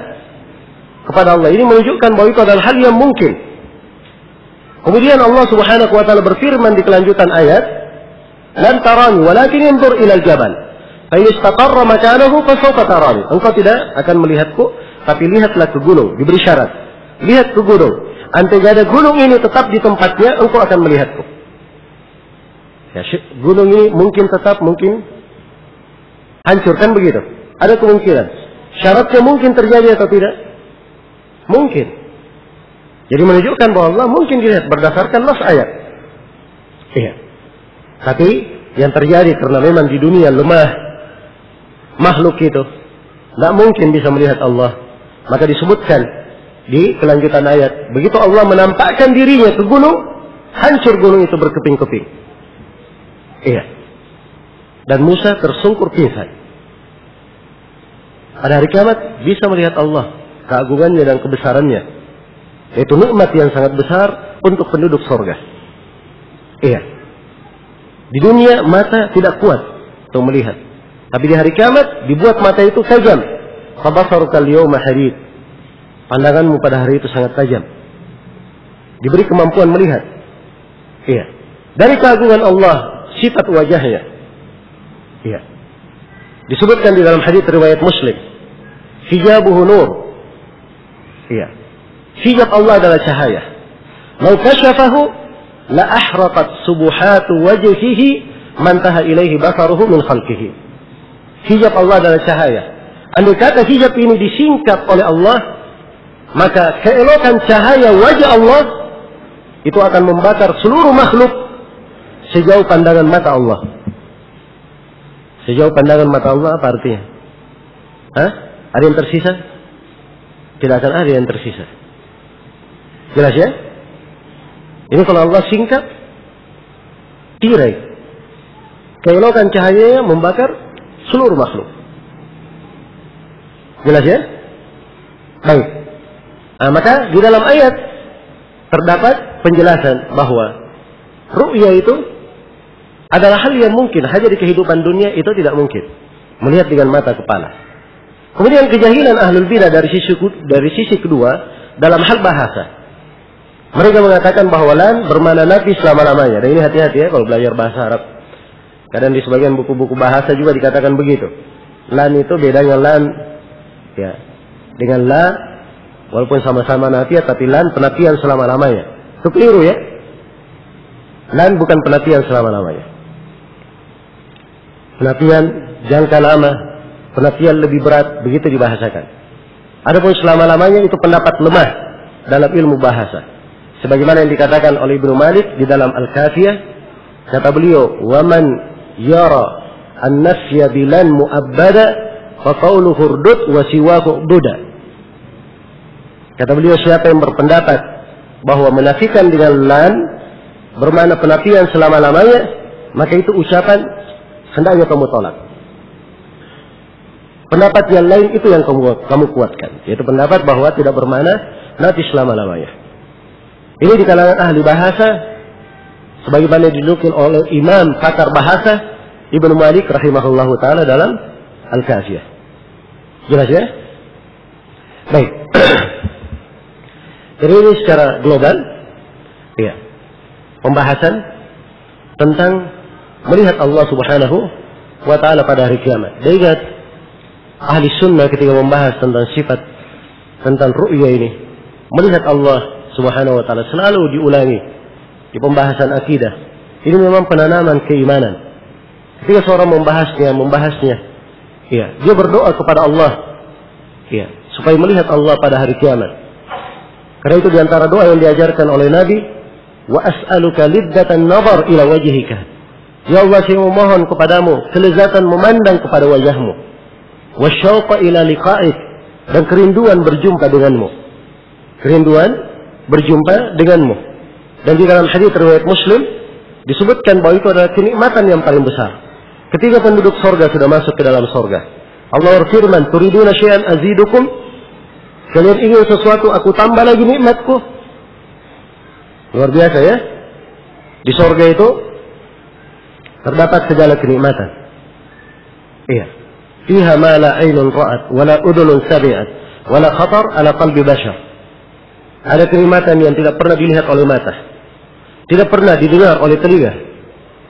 A: kepada Allah. Ini menunjukkan bahwa itu adalah hal yang mungkin. Kemudian Allah Subhanahu wa taala berfirman di kelanjutan ayat, "Lan tarani, walakin anzur ila al-jabal. Fa in istaqarra makanahu fa sawfa tarani." Engkau tidak akan melihatku, tapi lihatlah ke gunung. Diberi syarat. Lihat ke gunung. Andai ada gunung ini tetap di tempatnya, engkau akan melihatku. Ya, gunung ini mungkin tetap, mungkin hancur, kan begitu? Ada kemungkinan. Syaratnya mungkin terjadi atau tidak? Mungkin. Jadi menunjukkan bahwa Allah mungkin dilihat berdasarkan nas ayat. Iya. Tapi yang terjadi karena memang di dunia lemah makhluk itu, tidak mungkin bisa melihat Allah. Maka disebutkan di kelanjutan ayat, begitu Allah menampakkan dirinya ke gunung, hancur gunung itu berkeping-keping. Iya. Dan Musa tersungkur pingsan. Pada hari kiamat bisa melihat Allah, keagungannya dan kebesarannya. Itu nikmat yang sangat besar untuk penduduk surga. Iya. Di dunia mata tidak kuat untuk melihat, tapi di hari kiamat dibuat mata itu tajam. Fabasaruka al-yawma hadid. Pandanganmu pada hari itu sangat tajam. Diberi kemampuan melihat. Iya. Dari keagungan Allah, sifat wajahnya. Iya. Disebutkan di dalam hadits riwayat Muslim, hijabuhu nur. Iya. Hijab Allah adalah cahaya. Lau kasyafahu la ahraqat subuhatu wajhihi mantaha ilaihi basaruhu min khalqihi. Hijab Allah adalah cahaya. Andai kata hijab ini disingkap oleh Allah, maka keelokan cahaya wajah Allah itu akan membakar seluruh makhluk sejauh pandangan mata Allah. Sejauh pandangan mata Allah apa artinya? Hah? Ada yang tersisa? Tidak akan ada yang tersisa. Jelas ya? Ini kalau Allah singkap, tirai. Keelokan cahayanya membakar seluruh makhluk. Jelas ya? Baik. Nah, maka di dalam ayat terdapat penjelasan bahwa ru'ya itu adalah hal yang mungkin, hanya di kehidupan dunia itu tidak mungkin melihat dengan mata kepala. Kemudian kejahilan ahlul bidah dari sisi kedua dalam hal bahasa. Mereka mengatakan bahwa lan bermakna nanti selama-lamanya. Dan ini hati-hati ya kalau belajar bahasa Arab. Kadang di sebagian buku-buku bahasa juga dikatakan begitu. Lan itu bedanya lan ya dengan la, walaupun sama-sama nafiat, tapi lan penafian selama-lamanya. Itu keliru ya. Lan bukan penafian selama-lamanya. Penafian jangka lama, penafian lebih berat, begitu dibahasakan. Adapun selama-lamanya itu pendapat lemah dalam ilmu bahasa. Sebagaimana yang dikatakan oleh Ibnu Malik di dalam Al-Kafiyah, kata beliau, "Waman yara an-nafya bilan mu'abbada fa qawluhu hurdud wa siwahu duda." Kata beliau, siapa yang berpendapat bahwa menafikan dengan lan bermakna penafian selama-lamanya, maka itu ucapan hendaknya kamu tolak. Pendapat yang lain itu yang kamu kuatkan, yaitu pendapat bahwa tidak bermakna nafi selama-lamanya. Ini di kalangan ahli bahasa, sebagaimana dinukil oleh imam pakar bahasa Ibnu Malik rahimahullahu taala dalam Al-Kafiyah. Jelas ya? Baik. Jadi ini secara global, ya, pembahasan tentang melihat Allah Subhanahu wa taala pada hari kiamat. Dan ingat, ahli sunnah ketika membahas tentang sifat, tentang ru'ya ini, melihat Allah Subhanahu wa taala selalu diulangi di pembahasan akidah. Ini memang penanaman keimanan. Ketika seorang membahasnya, ya, dia berdoa kepada Allah, ya, supaya melihat Allah pada hari kiamat. Karena itu diantara doa yang diajarkan oleh Nabi, wa as'aluka liddatan nazar ila wajhika. Ya Allah, saya memohon kepadamu kelezatan memandang kepada wajahmu. Wa syauqa ila liqa'ik, dan kerinduan berjumpa denganmu. Kerinduan berjumpa denganmu. Dan di dalam hadis riwayat Muslim disebutkan bahwa itu adalah kenikmatan yang paling besar. Ketika penduduk sorga sudah masuk ke dalam sorga, Allah berfirman, turiduna syai'an azidukum, kalian ingin sesuatu, aku tambah lagi nikmatku. Luar biasa ya. Di sorga itu terdapat segala kenikmatan. Iya. Fiha ma la 'ainun ra'at wa la udhunun sami'at wa la khatar ala qalbi bashar. Ada kenikmatan yang tidak pernah dilihat oleh mata, tidak pernah didengar oleh telinga,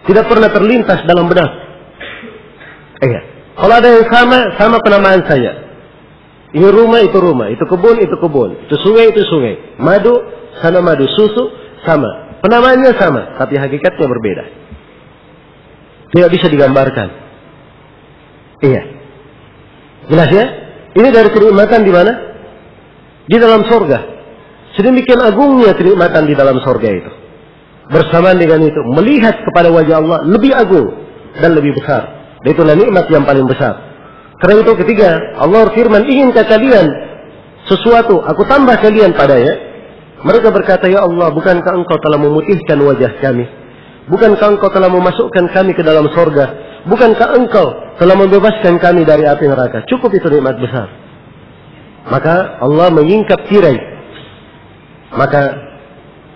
A: tidak pernah terlintas dalam benak. Iya. Kalau ada yang sama penamaan saya. Ini rumah, itu kebun, itu sungai, madu, sana madu, susu, sama. Penamaannya sama, tapi hakikatnya berbeda. Tidak bisa digambarkan. Iya. Jelas ya? Ini dari kenikmatan di mana? Di dalam surga. Sedemikian agungnya kenikmatan di dalam surga itu. Bersamaan dengan itu, melihat kepada wajah Allah lebih agung dan lebih besar. Dan itulah nikmat yang paling besar. Karena itu ketika Allah firman, inginkah kalian sesuatu, aku tambah kalian padanya. Mereka berkata, ya Allah, bukankah engkau telah memutihkan wajah kami? Bukankah engkau telah memasukkan kami ke dalam surga? Bukankah engkau telah membebaskan kami dari api neraka? Cukup itu nikmat besar. Maka Allah menyingkap tirai. Maka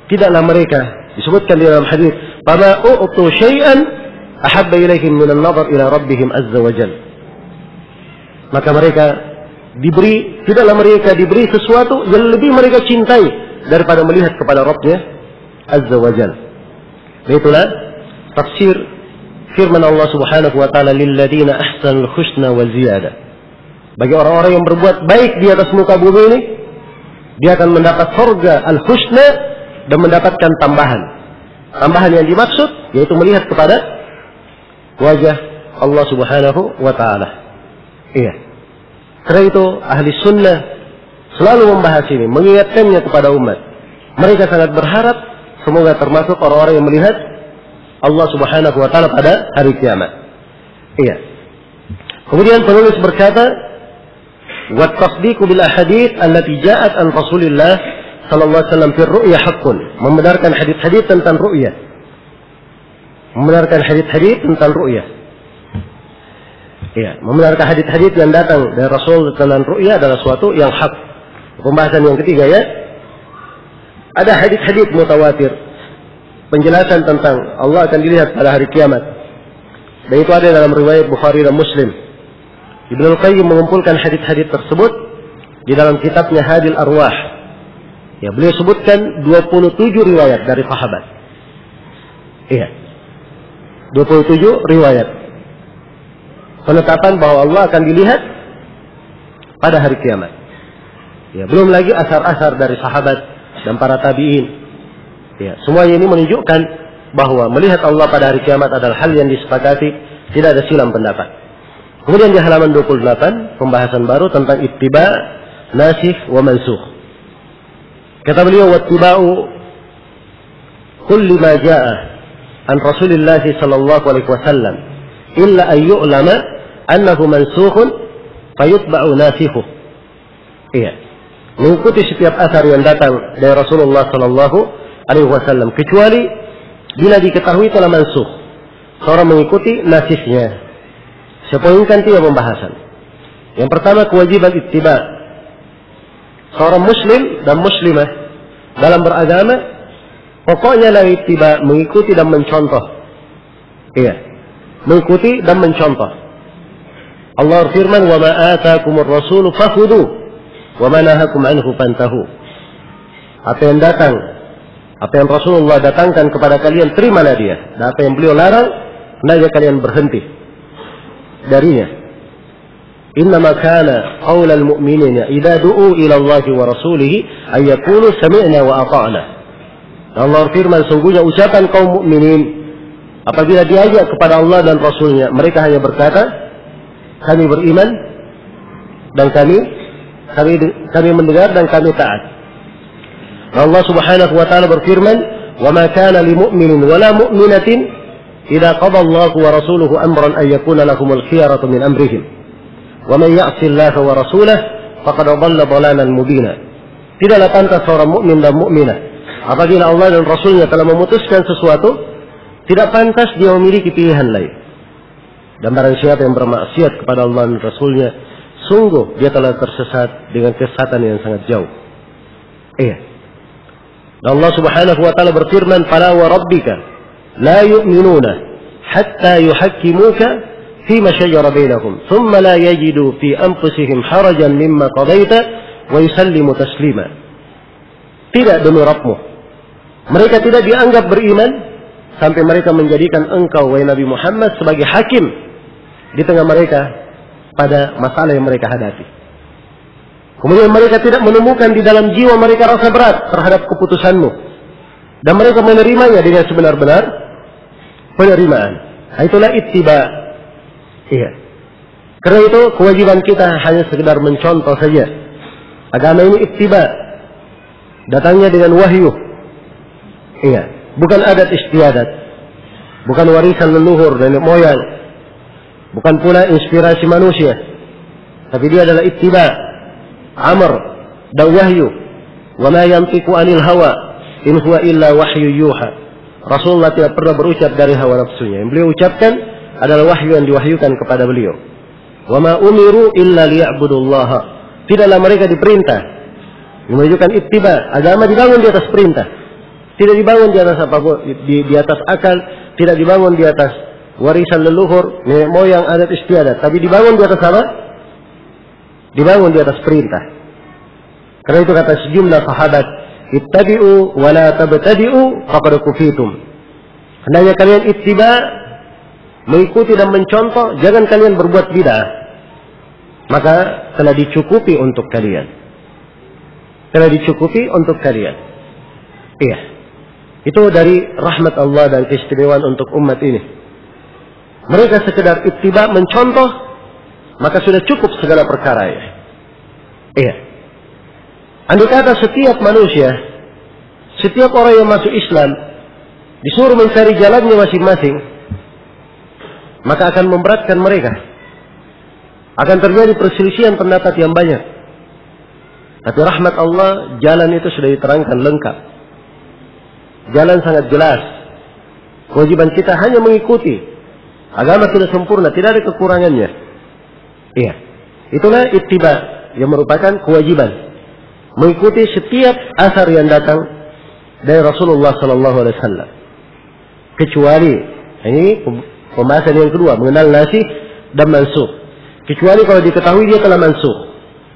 A: tidaklah mereka, disebutkan di dalam hadis, "Fama u'tu syai'an ahabba ilaihim min an-nazar ila rabbihim azza wa jalla." Maka mereka tidaklah mereka diberi sesuatu yang lebih mereka cintai daripada melihat kepada Rabbnya azza wa jalla. Itulah tafsir firman Allah Subhanahu wa taala, lil ladzina ahsanul husna wa ziyadah. Bagi orang-orang yang berbuat baik di atas muka bumi ini, dia akan mendapat surga al-husna dan mendapatkan tambahan. Tambahan yang dimaksud yaitu melihat kepada wajah Allah Subhanahu wa taala. Iya. Karena itu ahli sunnah selalu membahas ini, mengingatkannya kepada umat. Mereka sangat berharap semoga termasuk orang-orang yang melihat Allah Subhanahu wa taala pada hari kiamat. Iya. Kemudian penulis berkata, وَالتَّصْدِيقُ بِالْأَحَادِيثِ الَّتِي جَاءَتْ عَنْ رَسُولِ اللَّهِ صلى الله عليه وسلم فِي الرُّؤْيَا حَقٌّ. Membenarkan hadis-hadis tentang ru'ya. Membenarkan hadis-hadis tentang ru'ya. Ya, membenarkan hadis-hadis yang datang dari Rasul tentang ru'ya adalah suatu yang hak. Pembahasan yang ketiga ya. Ada hadits-hadits mutawatir penjelasan tentang Allah akan dilihat pada hari kiamat. Dan itu ada dalam riwayat Bukhari dan Muslim. Ibnu Al-Qayyim mengumpulkan hadits-hadits tersebut di dalam kitabnya Hadil Arwah. Ya, beliau sebutkan 27 riwayat dari sahabat. Iya. 27 riwayat. Penetapan bahwa Allah akan dilihat pada hari kiamat. Ya, belum lagi asar-asar dari sahabat dan para tabi'in. Ya, semuanya ini menunjukkan bahwa melihat Allah pada hari kiamat adalah hal yang disepakati, tidak ada silang pendapat. Kemudian di halaman 28, pembahasan baru tentang ittiba, nasikh wa mansukh. Kata beliau, wattiba'u kulli ma ja'a an Rasulillah sallallahu alaihi wasallam illa an yu'lama annahu mansukhun fayutba'u nasikhuh. Iya. Mengikuti setiap asar yang datang dari Rasulullah sallallahu alaihi wasallam kecuali bila diketahui telah mansukh. Seorang mengikuti nasikhnya. Saya poinkan 3 pembahasan. Yang pertama, kewajiban ittiba. Seorang muslim dan muslimah dalam beragama pokoknya la ittiba, mengikuti dan mencontoh. Iya. Mengikuti dan mencontoh. Allah firman, "Wa ma ataakumur rasulu fakhudhu wa ma nahakum anhu fantahu." Apa yang datang, apa yang Rasulullah datangkan kepada kalian, terimalah dia. Dan apa yang beliau larang, hendaknya kalian berhenti darinya. Innama kana qaulal mu'minina idza du'u ila Allah wa rasulih ay yaqulu sami'na wa ata'na. Allah firman, sungguhnya ucapan kaum mukminin apabila diajak kepada Allah dan Rasulnya, mereka hanya berkata, kami beriman dan kami mendengar dan kami taat. Allah Subhanahu wa taala berfirman, "Wa ma kana lil mu'minin wa la mu'minatin idza qada Allahu wa rasuluhu amran ay yakuna lahumul khiyaratu min amrihim. Wa man ya'si Allah wa rasulahu faqad dhalla dhalalan mubina." Tidaklah pantas seorang mukmin dan mukminah apabila Allah dan Rasulnya telah memutuskan sesuatu, tidak pantas dia memiliki pilihan lain. Dan barang siapa yang bermaksiat kepada Allah dan Rasulnya, sungguh dia telah tersesat dengan kesesatan yang sangat jauh. Iya. Dan Allah Subhanahu wa taala berfirman, "Fala wa rabbika la yu'minuna hatta yuhakkimuka fima shajara bainahum, thumma la yajidu fi anfusihim harajan mimma qadaita wa yusallimu taslima." Tidak demi Rabbmu, mereka tidak dianggap beriman sampai mereka menjadikan engkau, wahai Nabi Muhammad, sebagai hakim di tengah mereka pada masalah yang mereka hadapi. Kemudian mereka tidak menemukan di dalam jiwa mereka rasa berat terhadap keputusanmu. Dan mereka menerimanya dengan sebenar-benar penerimaan. Itulah ittiba. Iya. Karena itu kewajiban kita hanya sekedar mencontoh saja. Agama ini ittiba. Datangnya dengan wahyu. Iya. Bukan adat istiadat. Bukan warisan leluhur nenek moyang. Bukan pula inspirasi manusia. Tapi dia adalah ittiba. Amr dan wahyu. Wa ma yantiqu anil hawa in huwa illa wahyu yuha. Rasulullah tidak pernah berucap dari hawa nafsunya. Yang beliau ucapkan adalah wahyu yang diwahyukan kepada beliau. Wa ma umiru illa liya'budullaha. Tidaklah mereka diperintah menunjukkan ittiba. Agama dibangun di atas perintah. Tidak dibangun di atas apapun, di atas akal, tidak dibangun di atas warisan leluhur, nenek moyang, adat istiadat, tapi dibangun di atas apa? Dibangun di atas perintah. Karena itu kata sejumlah sahabat, ittabi'u wa la tabtadi'u faqad kufitum. Hendaknya kalian ittiba, mengikuti dan mencontoh, jangan kalian berbuat bid'ah. Maka telah dicukupi untuk kalian. Telah dicukupi untuk kalian. Iya. Itu dari rahmat Allah dan keistimewaan untuk umat ini. Mereka sekedar ittiba, mencontoh, maka sudah cukup segala perkara ya. Iya. Andai kata setiap manusia, setiap orang yang masuk Islam disuruh mencari jalannya masing-masing, maka akan memberatkan mereka. Akan terjadi perselisihan pendapat yang banyak. Tapi rahmat Allah, jalan itu sudah diterangkan lengkap. Jalan sangat jelas. Kewajiban kita hanya mengikuti. Agama sudah sempurna, tidak ada kekurangannya. Iya. Itulah ittiba yang merupakan kewajiban. mengikuti setiap asar yang datang dari Rasulullah sallallahu alaihi wasallam. Kecuali ini pembahasan yang kedua mengenal nasikh dan mansukh. Kecuali kalau diketahui dia telah mansukh,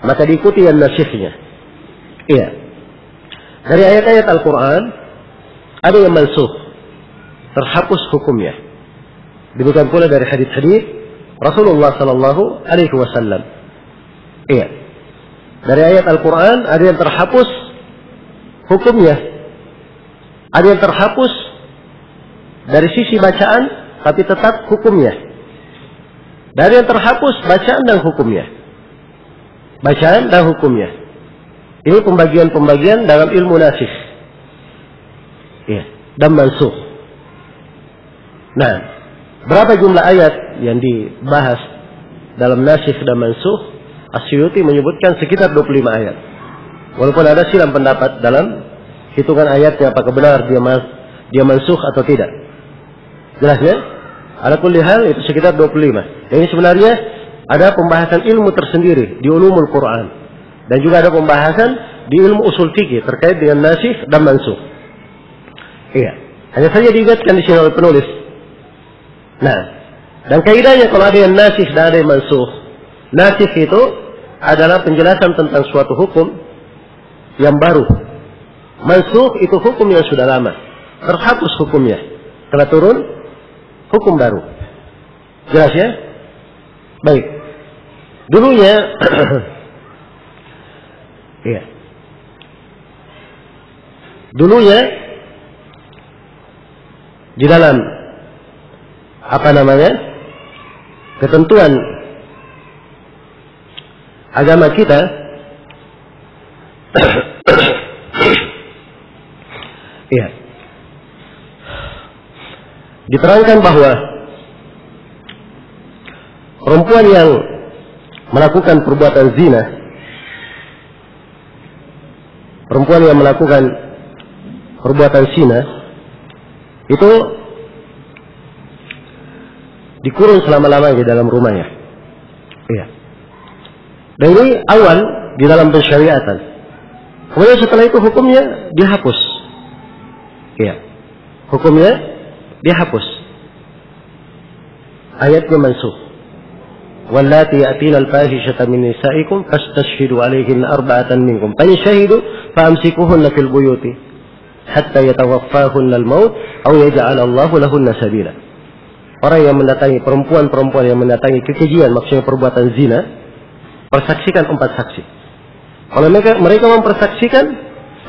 A: maka diikuti yang nasikhnya. Iya. Dari ayat-ayat Al-Quran ada yang mansukh, terhapus hukumnya. Demikian pula dari hadis-hadis Rasulullah sallallahu alaihi wasallam. Iya. Dari ayat Al-Quran ada yang terhapus hukumnya, ada yang terhapus dari sisi bacaan tapi tetap hukumnya. Dari yang terhapus bacaan dan hukumnya. Bacaan dan hukumnya. Ini pembagian-pembagian dalam ilmu nasikh. Ya, dan mansukh. Nah, berapa jumlah ayat yang dibahas dalam nasikh dan mansukh? As-Suyuti menyebutkan sekitar 25 ayat. Walaupun ada silang pendapat dalam hitungan ayatnya apakah benar dia mansukh atau tidak. Jelasnya? Ala kulli hal itu sekitar 25. Dan ini sebenarnya ada pembahasan ilmu tersendiri di ulumul Quran. Dan juga ada pembahasan di ilmu usul fikih terkait dengan nasikh dan mansukh. Iya. Hanya saja diingatkan di sini oleh penulis. Nah, dan kaidahnya kalau ada yang nasikh dan ada yang mansukh. Nasikh itu adalah penjelasan tentang suatu hukum yang baru. Mansukh itu hukum yang sudah lama. Terhapus hukumnya. Telah turun hukum baru. Jelas ya? Baik. Dulunya iya. Dulunya di dalam ketentuan agama kita iya. Diterangkan bahwa perempuan yang melakukan perbuatan zina, perempuan yang melakukan perbuatan zina itu dikurung selama-lamanya di dalam rumahnya. Iya. Dan ini awal di dalam pensyariatan. Kemudian setelah itu hukumnya dihapus. Iya. Hukumnya dihapus. Ayatnya mansukh. Wallati ya'tina al-fahishata min nisa'ikum fastashhidu 'alayhinna arba'atan minkum. Fa in shahidu fa'amsikuhunna fil buyuti hatta yatawaffahunna al-maut aw yaj'ala Allahu lahunna sabila. Orang yang mendatangi perempuan-perempuan yang mendatangi kekejian, maksudnya perbuatan zina, persaksikan 4 saksi. Kalau mereka mempersaksikan,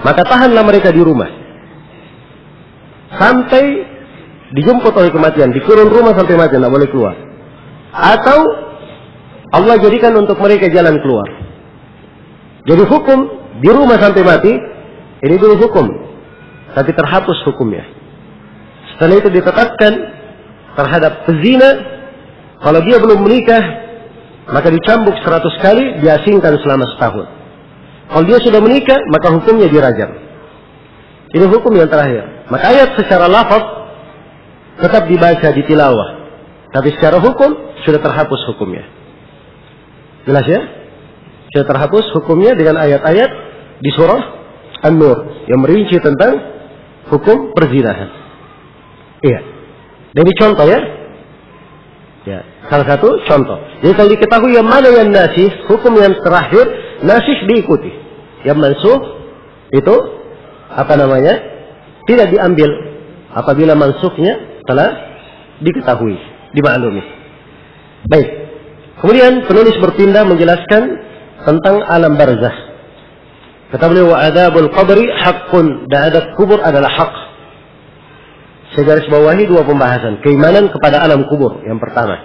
A: maka tahanlah mereka di rumah sampai dijemput oleh kematian, dikurung rumah sampai mati, tidak boleh keluar. Atau Allah jadikan untuk mereka jalan keluar. Jadi hukum di rumah sampai mati, ini dulu hukum, tapi terhapus hukumnya. Setelah itu ditetapkan terhadap pezina, kalau dia belum menikah, maka dicambuk 100 kali, diasingkan selama setahun. Kalau dia sudah menikah, maka hukumnya dirajam. Ini hukum yang terakhir. Maka ayat secara lafaz tetap dibaca di tilawah, tapi secara hukum sudah terhapus hukumnya. Jelas ya? Sudah terhapus hukumnya dengan ayat-ayat di surah An-Nur yang merinci tentang hukum perzinahan. Iya. Jadi contoh ya. Ya, salah satu contoh. Jadi kalau diketahui yang mana yang nasikh, hukum yang terakhir, nasikh diikuti. Yang mansukh itu tidak diambil apabila mansukhnya telah diketahui, dimaklumi. Baik. Kemudian penulis berpindah menjelaskan tentang alam barzakh. Kata beliau, wa adzabul qabri haqqun, dan adab kubur adalah hak. Saya garis bawahi 2 pembahasan. Keimanan kepada alam kubur yang pertama.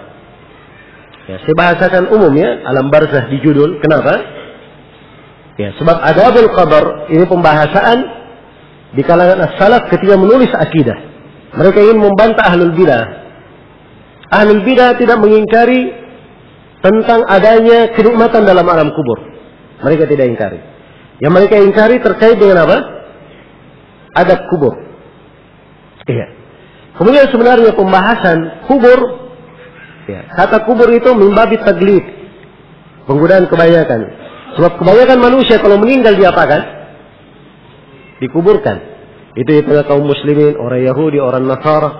A: Ya, saya bahasakan umum ya, alam barzakh di judul. Kenapa? Ya, sebab adabul qabr ini pembahasan di kalangan as-salaf ketika menulis akidah. Mereka ingin membantah ahlul bidah. Ahlul bidah tidak mengingkari tentang adanya kenikmatan dalam alam kubur. Mereka tidak ingkari. Yang mereka ingkari terkait dengan apa? Adab kubur. Iya. Kemudian sebenarnya pembahasan kubur, ya, kata kubur itu min babi taglid, penggunaan kebanyakan. Sebab kebanyakan manusia kalau meninggal diapakan? Dikuburkan. Itu kaum muslimin, orang Yahudi, orang Nasara.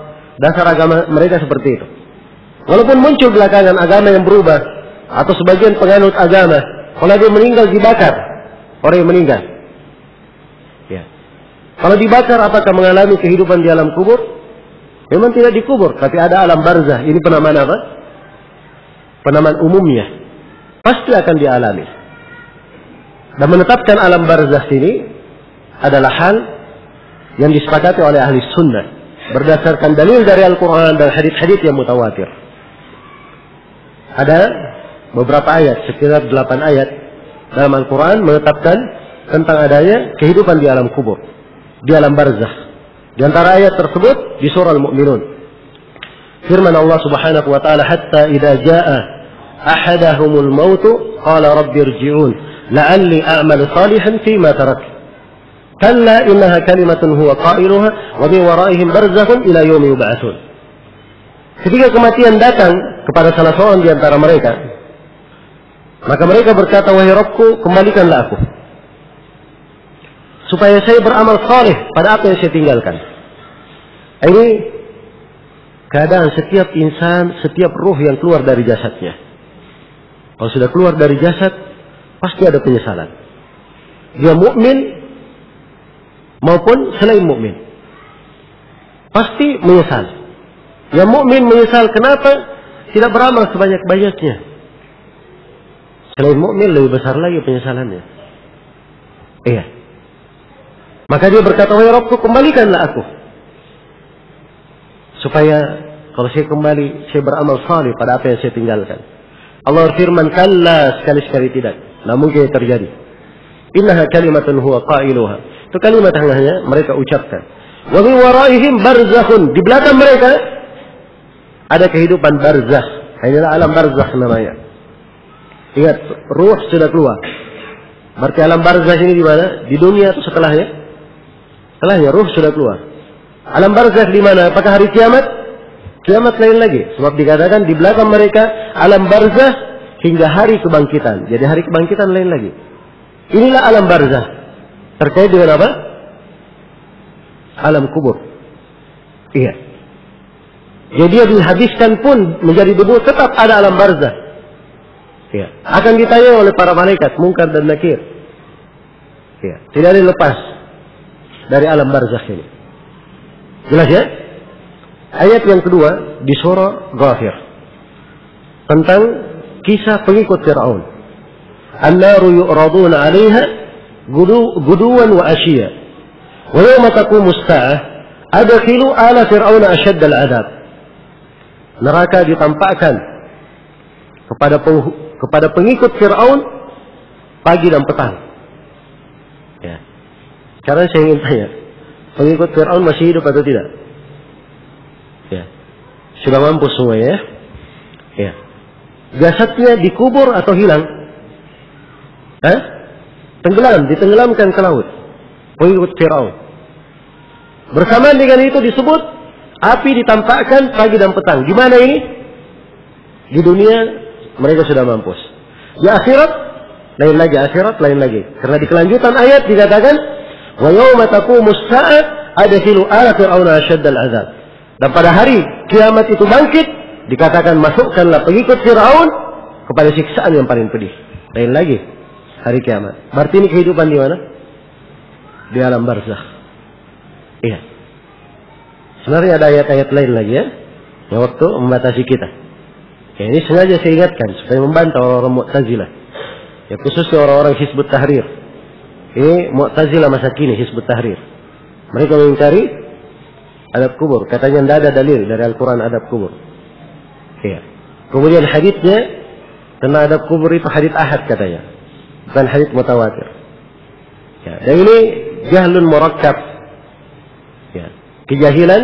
A: Dasar agama mereka seperti itu. Walaupun muncul belakangan agama yang berubah, atau sebagian penganut agama, kalau dia meninggal dibakar, orang yang meninggal. Ya. Kalau dibakar, apakah mengalami kehidupan di alam kubur? Memang tidak dikubur, tapi ada alam barzah. Ini penamaan apa? Penamaan umumnya. Pasti akan dialami. Dan menetapkan alam barzah ini adalah hal yang disepakati oleh ahli sunnah berdasarkan dalil dari Al-Quran dan hadits-hadits yang mutawatir. Ada beberapa ayat, sekitar 8 ayat dalam Al-Quran menetapkan tentang adanya kehidupan di alam kubur, di alam barzakh. Di antara ayat tersebut di surah Al-Mu'minun, firman Allah Subhanahu wa taala, hatta idza jaa ahadahumul maut qala rabbi irji'un la'alli a'malu salihan fima tarak. Kalla innaha kalimatun huwa qailuha wa min waraihim barzakhun ila yaumi yub'atsun. Ketika kematian datang kepada salah seorang di antara mereka, maka mereka berkata, wahai Rabbku, kembalikanlah aku supaya saya beramal saleh pada apa yang saya tinggalkan. Ini keadaan setiap insan, setiap ruh yang keluar dari jasadnya. Kalau sudah keluar dari jasad, pasti ada penyesalan. Dia mukmin maupun selain mukmin, pasti menyesal. Yang mukmin menyesal kenapa tidak beramal sebanyak-banyaknya. Selain mukmin lebih besar lagi penyesalannya. Iya. Maka dia berkata, wahai Rabbku, kembalikanlah aku supaya kalau saya kembali, saya beramal saleh pada apa yang saya tinggalkan. Allah berfirman, kalla, sekali-sekali tidak. Nah, mungkin terjadi. Innaha kalimatun huwa qailuha. Itu kalimat yang hanya mereka ucapkan. Wa min waraihim barzakhun. Di belakang mereka ada kehidupan barzakh. Inilah alam barzakh namanya. Ingat, ruh sudah keluar. Berarti alam barzakh ini di mana? Di dunia atau setelahnya? Setelahnya ruh sudah keluar. Alam barzakh di mana? Apakah hari kiamat? Kiamat lain lagi. Sebab dikatakan di belakang mereka alam barzakh hingga hari kebangkitan. Jadi hari kebangkitan lain lagi. Inilah alam barzakh. Terkait dengan apa? Alam kubur. Iya. Jadi dia dihabiskan pun menjadi debu, tetap ada alam barzakh. Iya. Akan ditanya oleh para malaikat, Munkar dan Nakir. Iya. Tidak ada yang lepas dari alam barzakh ini. Jelas ya? Ayat yang kedua di surah Ghafir tentang kisah pengikut Fir'aun. An-naru yu'raduna 'alaiha guduwan wa ashiya wa yawma taqumu as-sa'ah adkhilu ala fir'auna ashadda al-'adab. Neraka ditampakkan kepada pengikut Fir'aun pagi dan petang. Ya. Sekarang saya ingin tanya, pengikut Fir'aun masih hidup atau tidak? Ya. Sudah mampus semua ya? Ya. Jasadnya dikubur atau hilang? Hah? Tenggelam, ditenggelamkan ke laut. Pengikut Fir'aun. Bersamaan dengan itu disebut api ditampakkan pagi dan petang. Di mana ini? Di dunia mereka sudah mampus. Di akhirat lain lagi, akhirat lain lagi. Karena di kelanjutan ayat dikatakan, wa yawma taqumu as-sa'ah adkhilu ala fir'auna ashaddal 'adzab. Dan pada hari kiamat itu bangkit, dikatakan masukkanlah pengikut Fir'aun kepada siksaan yang paling pedih. Lain lagi hari kiamat. Berarti ini kehidupan di mana? Di alam barzakh. Iya. Sebenarnya ada ayat-ayat lain lagi ya, yang waktu membatasi kita. Ya, ini sengaja saya ingatkan supaya membantah orang-orang Mu'tazilah. Ya, khususnya orang-orang Hizbut Tahrir. Ini Mu'tazilah masa kini, Hizbut Tahrir. Mereka mengingkari adab kubur. Katanya tidak ada dalil dari Al-Quran adab kubur. Iya. Kemudian haditsnya tentang adab kubur itu hadits ahad katanya, bukan hadits mutawatir. Ya, dan ini jahlun murakkab. Ya, kejahilan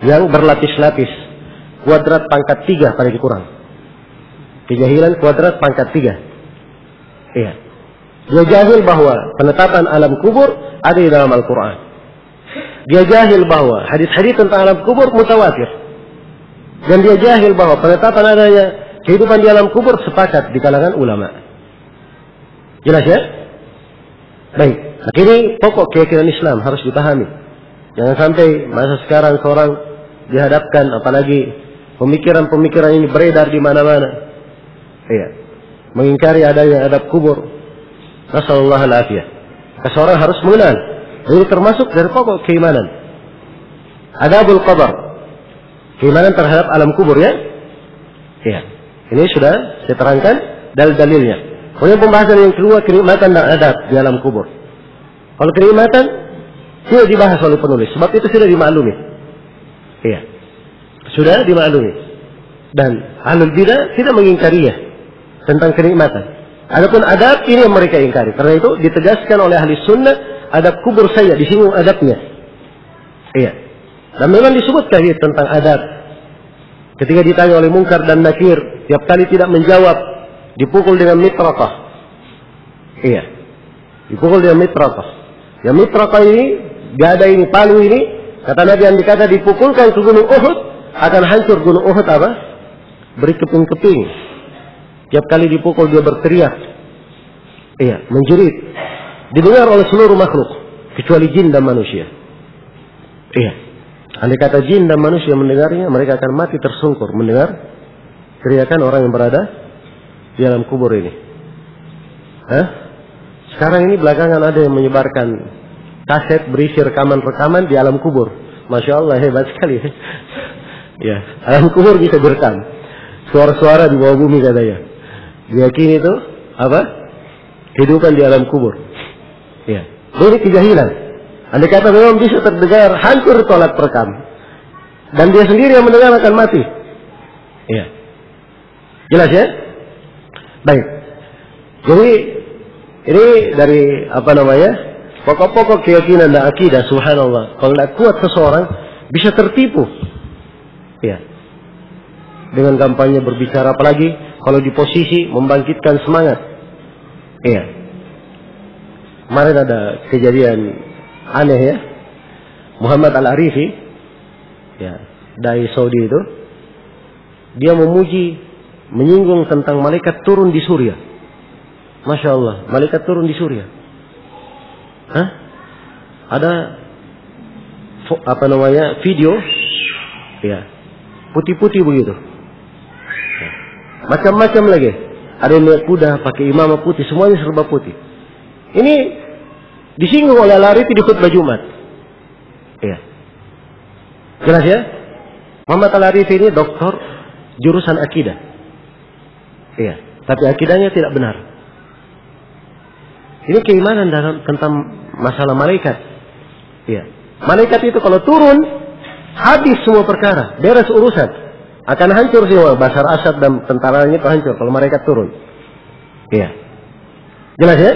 A: yang berlapis-lapis. Kuadrat pangkat 3 paling kurang. Kejahilan kuadrat pangkat 3. Iya. Dia jahil bahwa penetapan alam kubur ada di dalam Al-Quran. Dia jahil bahwa hadis-hadis tentang alam kubur mutawatir. Dan dia jahil bahwa penetapan adanya kehidupan di alam kubur sepakat di kalangan ulama. Jelas ya? Baik. Nah, ini pokok keyakinan Islam harus dipahami. Jangan sampai masa sekarang seorang dihadapkan, apalagi pemikiran-pemikiran ini beredar di mana-mana. Iya. Mengingkari adanya adab kubur. Nasallallahu alaihi. Seorang harus mengenal. Ini termasuk dari pokok keimanan. Adabul qabr. Keimanan terhadap alam kubur ya. Iya. Ini sudah saya terangkan dalil-dalilnya. Kemudian pembahasan yang kedua, kenikmatan dan adab di alam kubur. Kalau kenikmatan tidak dibahas oleh penulis, sebab itu sudah dimaklumi. Iya. Sudah dimaklumi. Dan ahlul bidah tidak mengingkarinya tentang kenikmatan. Adapun adab ini yang mereka ingkari. Karena itu ditegaskan oleh ahli sunnah, adab kubur saya disinggung adabnya. Iya. Dan memang disebutkan tentang adab. Ketika ditanya oleh Munkar dan Nakir, tiap kali tidak menjawab, dipukul dengan mitraqah. Iya. Dipukul dengan mitraqah. Yang mitraqah ini, gada ini, palu ini, kata Nabi yang dikata dipukulkan ke gunung Uhud, akan hancur gunung Uhud apa? Beri keping-keping. Tiap kali dipukul dia berteriak. Iya, menjerit. Didengar oleh seluruh makhluk, kecuali jin dan manusia. Iya. Andai kata jin dan manusia mendengarnya, mereka akan mati tersungkur mendengar teriakan orang yang berada di dalam kubur ini. Hah? Sekarang ini belakangan ada yang menyebarkan kaset berisi rekaman-rekaman di alam kubur. Masya Allah, hebat sekali. Ya, alam kubur bisa direkam. Suara-suara di bawah bumi katanya. Diyakini itu apa? Kehidupan di alam kubur. Ya, ini kejahilan. Andai kata memang bisa terdengar, hancur itu alat perekam. Dan dia sendiri yang mendengar akan mati. Ya. Jelas ya? Baik. Jadi ini dari apa namanya? Pokok-pokok keyakinan dan akidah, subhanallah. Kalau tidak kuat seseorang bisa tertipu. Ya. Dengan kampanye berbicara, apalagi kalau di posisi membangkitkan semangat. Iya. Kemarin ada kejadian aneh ya. Muhammad Al-Arifi, ya, dai Saudi itu, dia memuji, menyinggung tentang malaikat turun di Suriah. Masya Allah, malaikat turun di Suriah. Hah? Ada apa namanya video, ya, putih-putih begitu. Macam-macam lagi. Ada yang naik kuda, pakai imamah putih, semuanya serba putih. Ini disinggung oleh Al-Arifi di khutbah Jumat. Iya. Jelas ya? Muhammad Al-Arifi ini doktor jurusan akidah. Iya. Tapi akidahnya tidak benar. Ini keimanan dalam tentang masalah malaikat. Iya. Malaikat itu kalau turun, habis semua perkara, beres urusan. Akan hancur semua. Bashar Asad dan tentaranya itu hancur kalau malaikat turun. Iya. Jelas ya?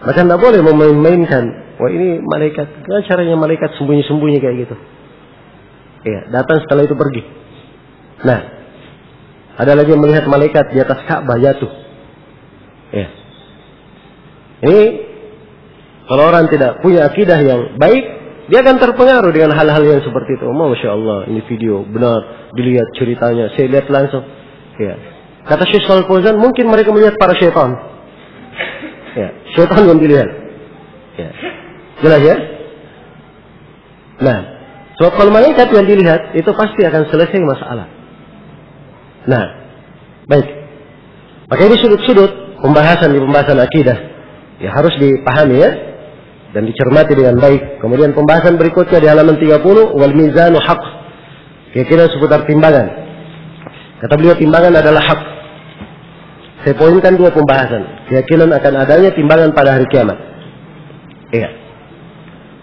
A: Maka tidak boleh memain-mainkan. Wah ini malaikat. Gimana caranya malaikat sembunyi-sembunyi kayak gitu? Iya. Datang setelah itu pergi. Nah. Ada lagi yang melihat malaikat di atas Ka'bah jatuh. Iya. Ini. Kalau orang tidak punya akidah yang baik, dia akan terpengaruh dengan hal-hal yang seperti itu. Masya Allah, ini video benar, dilihat ceritanya, saya lihat langsung. Ya. Kata Syekh Shalal Fauzan, mungkin mereka melihat para syaitan. Ya, syaitan yang dilihat. Ya. Jelas ya? Nah, sebab kalau malaikat yang dilihat, itu pasti akan selesai masalah. Nah, baik. Maka ini sudut-sudut pembahasan di pembahasan akidah. Ya harus dipahami ya. Dan dicermati dengan baik. Kemudian pembahasan berikutnya di halaman 30, wal mizanu haq. Keyakinan seputar timbangan. Kata beliau timbangan adalah hak. Saya poinkan dua pembahasan. Keyakinan akan adanya timbangan pada hari kiamat. Iya.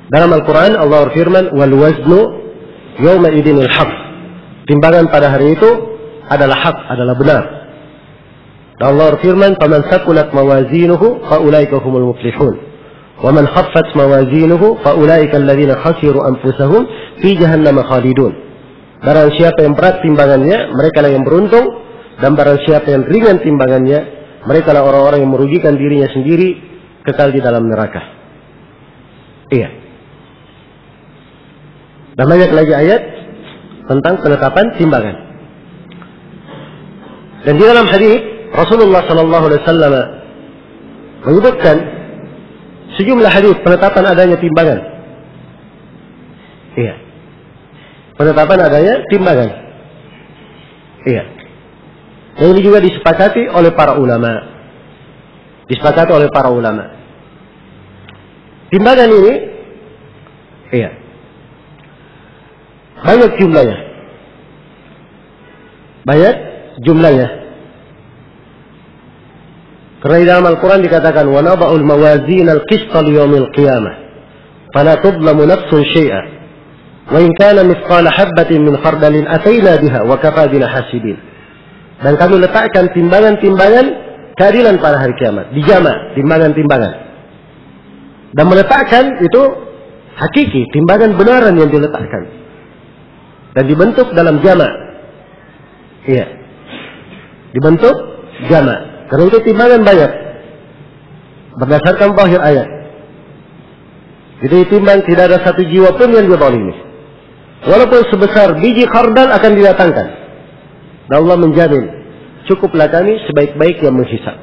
A: Dalam Al-Quran Allah berfirman, wal waznu yawma idinil haq. Timbangan pada hari itu adalah hak, adalah benar. Dan Allah berfirman, faman saqulat mawazinuhu faulaika humul muflihun. وَمَنْ خَفَّتْ مَوَازِينُهُ فَأُولَٰئِكَ الَّذِينَ خَسِرُوا أَنفُسَهُمْ فِي جَهَنَّمَ خَالِدُونَ. Barang siapa yang berat timbangannya, mereka lah yang beruntung. Dan barang siapa yang ringan timbangannya, mereka lah orang-orang yang merugikan dirinya sendiri, kekal di dalam neraka. Iya. Dan banyak lagi ayat tentang penetapan timbangan. Dan di dalam hadis Rasulullah sallallahu alaihi wasallam menyebutkan sejumlah hadis penetapan adanya timbangan. Iya. Penetapan adanya timbangan. Iya. Dan ini juga disepakati oleh para ulama. Disepakati oleh para ulama. Timbangan ini, iya, banyak jumlahnya. Banyak jumlahnya. Karena di dalam Al-Quran dikatakan, وَنَضَعُ الْمَوَازِينَ الْقِسْطَ لِيَوْمِ الْقِيَامَةِ فَلَا تُظْلَمُ نَفْسٌ شَيْئًا وَإِنْ كَانَ مِثْقَالَ حَبَّةٍ مِنْ خَرْدَلٍ أَتَيْنَا بِهَا وَكَفَى بِنَا حَاسِبِينَ. Dan kami letakkan timbangan-timbangan keadilan pada hari kiamat. Dijama timbangan-timbangan. Dan meletakkan itu hakiki, timbangan benaran yang diletakkan. Dan dibentuk dalam jama. Iya. Dibentuk jama. Karena itu timbangan banyak. Berdasarkan zahir ayat. Jadi timbang tidak ada satu jiwa pun yang dizalimi. Walaupun sebesar biji khardal akan didatangkan. Dan Allah menjamin, cukuplah kami sebaik-baik yang menghisab.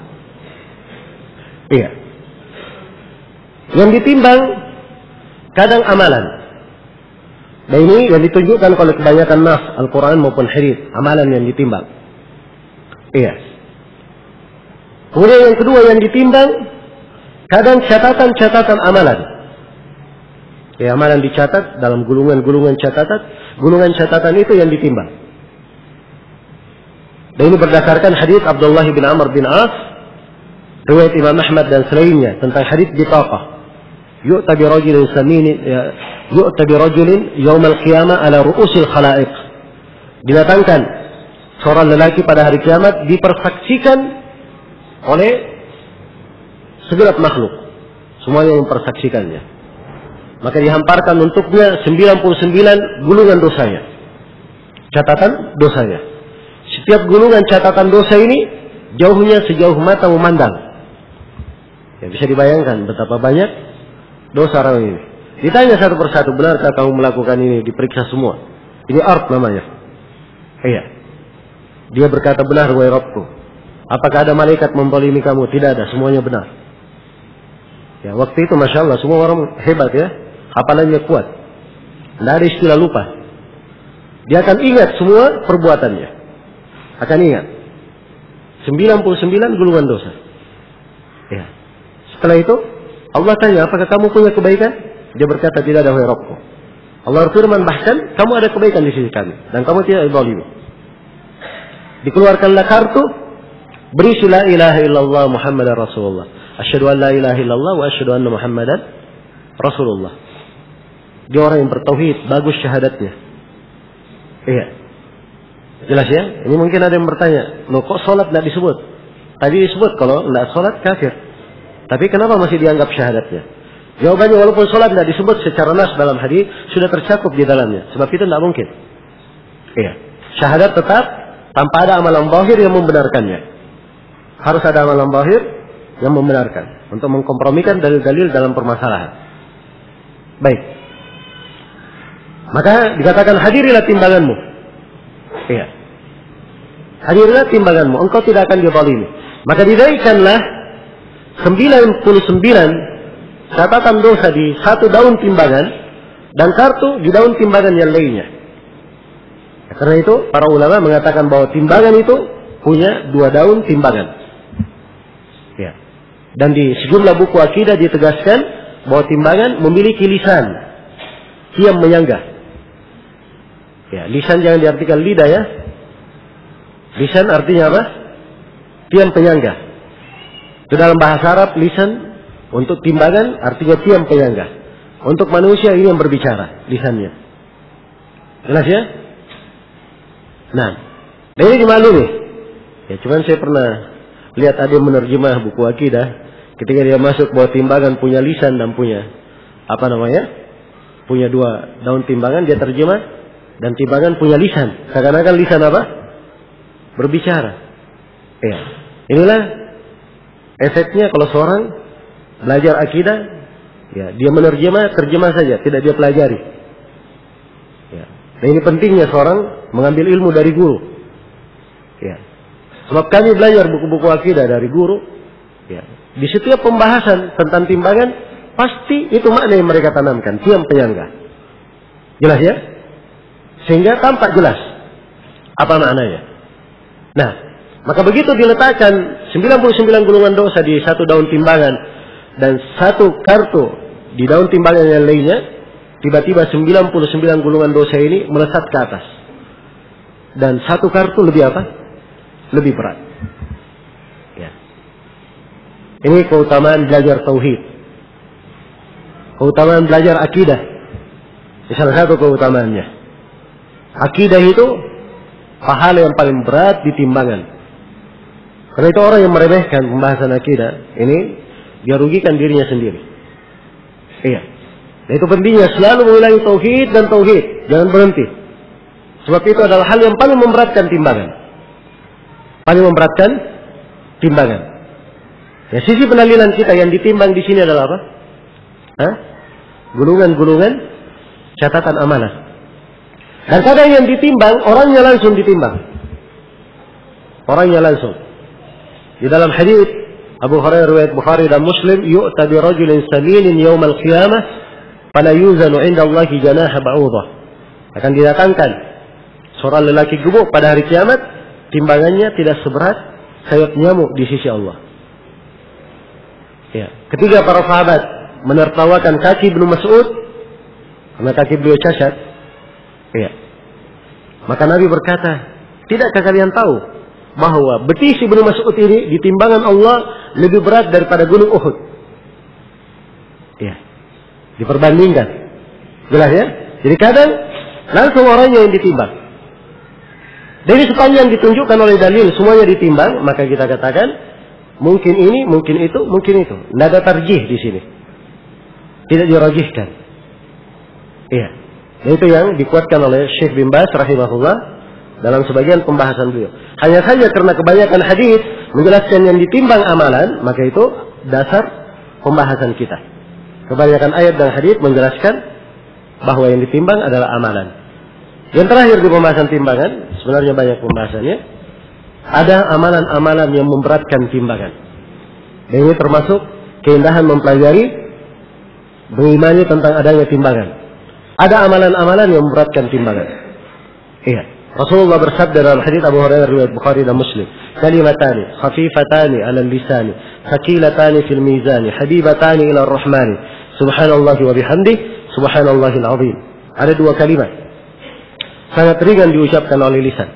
A: Iya. Yang ditimbang kadang amalan. Dan ini yang ditunjukkan oleh kebanyakan nas Al-Quran maupun hadis, amalan yang ditimbang. Iya. Kemudian yang kedua yang ditimbang kadang catatan-catatan amalan. Ya, amalan dicatat dalam gulungan-gulungan catatan, gulungan catatan itu yang ditimbang. Dan ini berdasarkan hadis Abdullah bin Amr bin As, riwayat Imam Ahmad dan selainnya tentang hadis bitaqah. Yu'ta bi rajulin saminin, yu'ta bi rajulin yaumal qiyamah ala ru'usil khalaiq. Didatangkan seorang lelaki pada hari kiamat dipersaksikan oleh segenap makhluk. Semuanya mempersaksikannya. Maka dihamparkan untuknya 99 gulungan dosanya. Catatan dosanya. Setiap gulungan catatan dosa ini jauhnya sejauh mata memandang. Ya, bisa dibayangkan betapa banyak dosa orang ini. Ditanya satu persatu, benarkah kamu melakukan ini? Diperiksa semua. Ini art namanya. Iya. Dia berkata, benar wahai Rabbku. Apakah ada malaikat membolimi kamu? Tidak ada, semuanya benar. Ya, waktu itu Masya Allah, semua orang hebat ya. Hafalannya kuat. Tidak ada istilah lupa. Dia akan ingat semua perbuatannya. Akan ingat. 99 gulungan dosa. Ya. Setelah itu, Allah tanya, apakah kamu punya kebaikan? Dia berkata, tidak ada wahai Rabbku. Allah berfirman, bahkan kamu ada kebaikan di sisi kami. Dan kamu tidak dizalimi. Dikeluarkanlah kartu. Berisi la ilaha illallah Muhammadan Rasulullah. Asyhadu an la ilaha illallah wa asyhadu anna Muhammadan Rasulullah. Dia orang yang bertauhid, bagus syahadatnya. Iya. Jelas ya? Ini mungkin ada yang bertanya, loh kok sholat tidak disebut? Tadi disebut kalau tidak sholat kafir. Tapi kenapa masih dianggap syahadatnya? Jawabannya walaupun sholat tidak disebut secara nas dalam hadis, sudah tercakup di dalamnya. Sebab itu tidak mungkin. Iya. Syahadat tetap tanpa ada amalan zahir yang membenarkannya. Harus ada amalan zahir yang membenarkan untuk mengkompromikan dalil-dalil dalam permasalahan. Baik. Maka dikatakan hadirilah timbanganmu. Iya. Hadirilah timbanganmu. Engkau tidak akan dizalimi. Maka didaikanlah 99 catatan dosa di satu daun timbangan dan kartu di daun timbangan yang lainnya. Ya, karena itu para ulama mengatakan bahwa timbangan itu punya 2 daun timbangan. Ya. Dan di sejumlah buku akidah ditegaskan bahwa timbangan memiliki lisan, tiam menyanggah. Ya, lisan jangan diartikan lidah ya. Lisan artinya apa? Tiam penyanggah. Itu dalam bahasa Arab lisan untuk timbangan artinya tiam penyanggah. Untuk manusia ini yang berbicara, lisannya. Jelas ya? Nah, ini dimaklumi. Ya, cuman saya pernah lihat ada yang menerjemah buku akidah, ketika dia masuk bahwa timbangan punya lisan dan punya punya 2 daun timbangan, dia terjemah dan timbangan punya lisan. Seakan-akan lisan apa? Berbicara. Ya. Inilah efeknya kalau seorang belajar akidah, ya, dia terjemah saja, tidak dia pelajari. Ya. Dan ini pentingnya seorang mengambil ilmu dari guru. Ya. Sebab kami belajar buku-buku akidah dari guru, ya. Di setiap pembahasan tentang timbangan, pasti itu makna yang mereka tanamkan, tiang penyangga. Jelas ya? Sehingga tampak jelas apa maknanya. Nah, maka begitu diletakkan 99 gulungan dosa di satu daun timbangan dan satu kartu di daun timbangan yang lainnya, tiba-tiba 99 gulungan dosa ini melesat ke atas. Dan satu kartu lebih apa? Lebih berat. Ya. Ini keutamaan belajar tauhid. Keutamaan belajar akidah. Ini salah satu keutamaannya. Akidah itu pahala yang paling berat di timbangan. Karena itu orang yang meremehkan pembahasan akidah, ini dia rugikan dirinya sendiri. Iya. Dan itu pentingnya selalu mengulangi tauhid dan tauhid. Jangan berhenti. Sebab itu adalah hal yang paling memberatkan timbangan. Paling memberatkan timbangan. Ya, sisi penalilan kita yang ditimbang di sini adalah apa? Hah? Gulungan-gulungan catatan amanah. Dan kadang yang ditimbang, orangnya langsung ditimbang. Orangnya langsung. Di dalam hadis Abu Hurairah riwayat Bukhari dan Muslim, yu'ta bi rajulin saminin yaumal qiyamah fala yuzanu 'inda Allahi janaha ba'udah. Akan didatangkan seorang lelaki gemuk pada hari kiamat, timbangannya tidak seberat sayap nyamuk di sisi Allah. Ya. Ketika para sahabat menertawakan kaki Ibnu Mas'ud karena kaki beliau cacat, ya. Maka Nabi berkata, tidakkah kalian tahu bahwa betis Ibnu Mas'ud ini di timbangan Allah lebih berat daripada gunung Uhud? Ya. Diperbandingkan. Jelas ya? Jadi kadang langsung orangnya yang ditimbang. Dari sepanjang ditunjukkan oleh dalil semuanya ditimbang, maka kita katakan mungkin ini, mungkin itu, mungkin itu. Tidak ada tarjih di sini. Tidak dirajihkan. Iya. Dan itu yang dikuatkan oleh Syekh bin Baz rahimahullah dalam sebagian pembahasan beliau. Hanya saja karena kebanyakan hadis menjelaskan yang ditimbang amalan, maka itu dasar pembahasan kita. Kebanyakan ayat dan hadis menjelaskan bahwa yang ditimbang adalah amalan. Yang terakhir di pembahasan timbangan, sebenarnya banyak pembahasannya, ada amalan-amalan yang memberatkan timbangan. Dan ini termasuk keindahan mempelajari, mengimani tentang adanya timbangan. Ada amalan-amalan yang memberatkan timbangan. Iya. Rasulullah bersabda dalam hadis Abu Hurairah riwayat Bukhari dan Muslim, kalimatani khafifatani 'alal lisani, thaqilatani fil mizani, habibatani ila ar-rahmani, subhanallahi wa bihamdihi, subhanallahil azim. Ada dua kalimat sangat ringan diucapkan oleh lisan,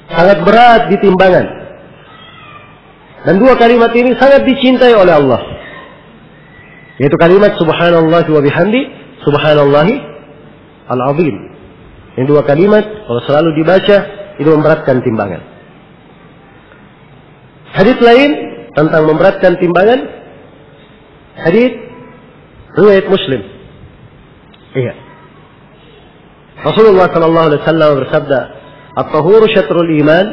A: sangat berat di timbangan. Dan dua kalimat ini sangat dicintai oleh Allah. Yaitu kalimat subhanallahi wa bihamdi, subhanallahi al-azim. Ini dua kalimat kalau selalu dibaca itu memberatkan timbangan. Hadis lain tentang memberatkan timbangan, hadis riwayat Muslim. Iya. Rasulullah sallallahu alaihi wasallam bersabda, "At-tahuru syatrul iman,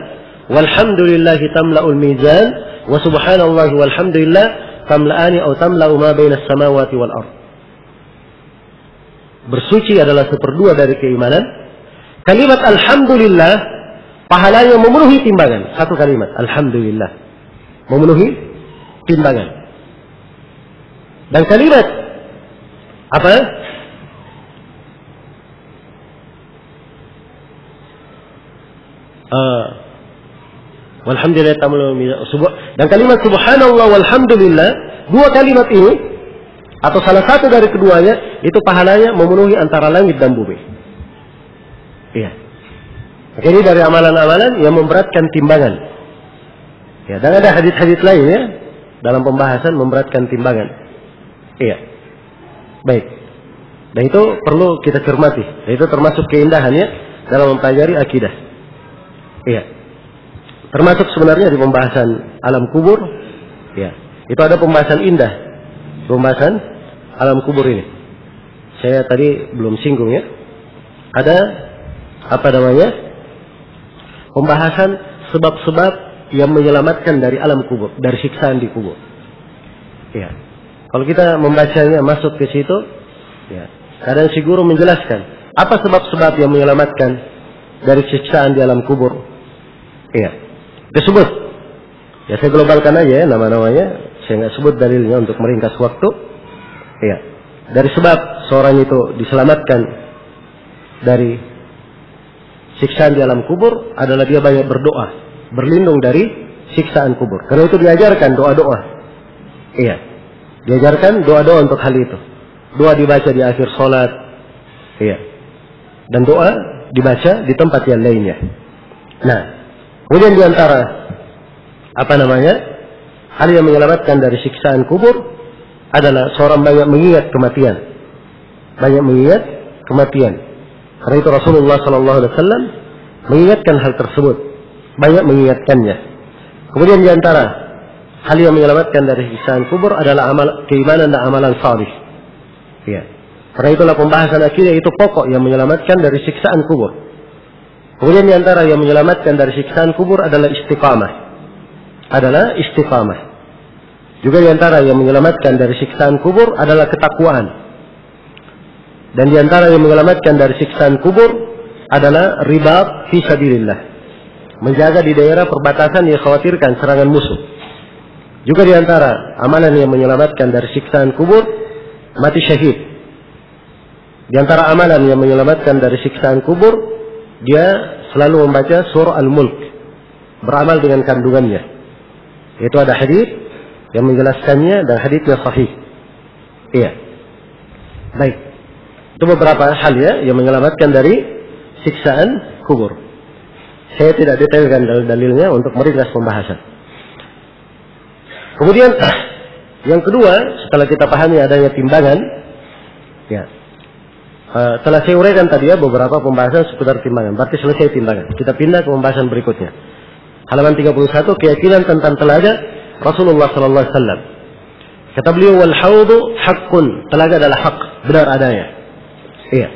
A: walhamdulillahi tamla'ul mizan, wa subhanallahi walhamdulillah tamla'ani atau tamla'u ma bainas samawati wal ardh." Bersuci adalah seperdua dari keimanan. Kalimat alhamdulillah pahalanya memenuhi timbangan. Satu kalimat alhamdulillah memenuhi timbangan. Dan kalimat apa? Walhamdulillah dan kalimat subhanallah walhamdulillah, dua kalimat ini atau salah satu dari keduanya itu pahalanya memenuhi antara langit dan bumi. Iya. Ini dari amalan-amalan yang memberatkan timbangan. Ya, dan ada hadis-hadis lain ya dalam pembahasan memberatkan timbangan. Iya. Baik. Dan itu perlu kita cermati. Dan itu termasuk keindahannya dalam mempelajari akidah. Iya. Termasuk sebenarnya di pembahasan alam kubur. Ya. Itu ada pembahasan indah. Pembahasan alam kubur ini. Saya tadi belum singgung ya. Ada apa namanya? Pembahasan sebab-sebab yang menyelamatkan dari alam kubur, dari siksaan di kubur. Ya. Kalau kita membacanya masuk ke situ, ya. Kadang si guru menjelaskan apa sebab-sebab yang menyelamatkan dari siksaan di alam kubur. Iya. Disebut. Ya saya globalkan aja ya nama-namanya saya nggak sebut dalilnya untuk meringkas waktu. Ya, dari sebab seorang itu diselamatkan dari siksaan di alam kubur adalah dia banyak berdoa, berlindung dari siksaan kubur. Karena itu diajarkan doa-doa. Iya, diajarkan doa-doa untuk hal itu. Doa dibaca di akhir sholat. Iya, dan doa dibaca di tempat yang lainnya. Nah, kemudian diantara hal yang menyelamatkan dari siksaan kubur adalah seorang banyak mengingat kematian. Banyak mengingat kematian. Karena itu Rasulullah SAW mengingatkan hal tersebut. Banyak mengingatkannya. Kemudian diantara hal yang menyelamatkan dari siksaan kubur adalah keimanan dan amalan salih. Ya. Karena itulah pembahasan akidah itu pokok yang menyelamatkan dari siksaan kubur. Kemudian diantara yang menyelamatkan dari siksaan kubur adalah istiqamah. Juga diantara yang menyelamatkan dari siksaan kubur adalah ketakwaan. Dan diantara yang menyelamatkan dari siksaan kubur adalah ribat fi sabilillah. Menjaga di daerah perbatasan yang khawatirkan serangan musuh. Juga diantara amalan yang menyelamatkan dari siksaan kubur, mati syahid. Di antara amalan yang menyelamatkan dari siksaan kubur, dia selalu membaca surah Al-Mulk, beramal dengan kandungannya. Itu ada hadis yang menjelaskannya dan hadisnya sahih. Iya. Baik. Itu beberapa hal ya yang menyelamatkan dari siksaan kubur. Saya tidak detailkan dalil-dalilnya untuk meringkas pembahasan. Kemudian yang kedua, setelah kita pahami adanya timbangan, ya. Telah saya uraikan tadi ya beberapa pembahasan seputar timbangan. Berarti selesai timbangan. Kita pindah ke pembahasan berikutnya. Halaman 31, keyakinan tentang telaga Rasulullah sallallahu alaihi wasallam. Kata beliau, wal haudu haqqun. Telaga adalah hak, benar adanya. Iya.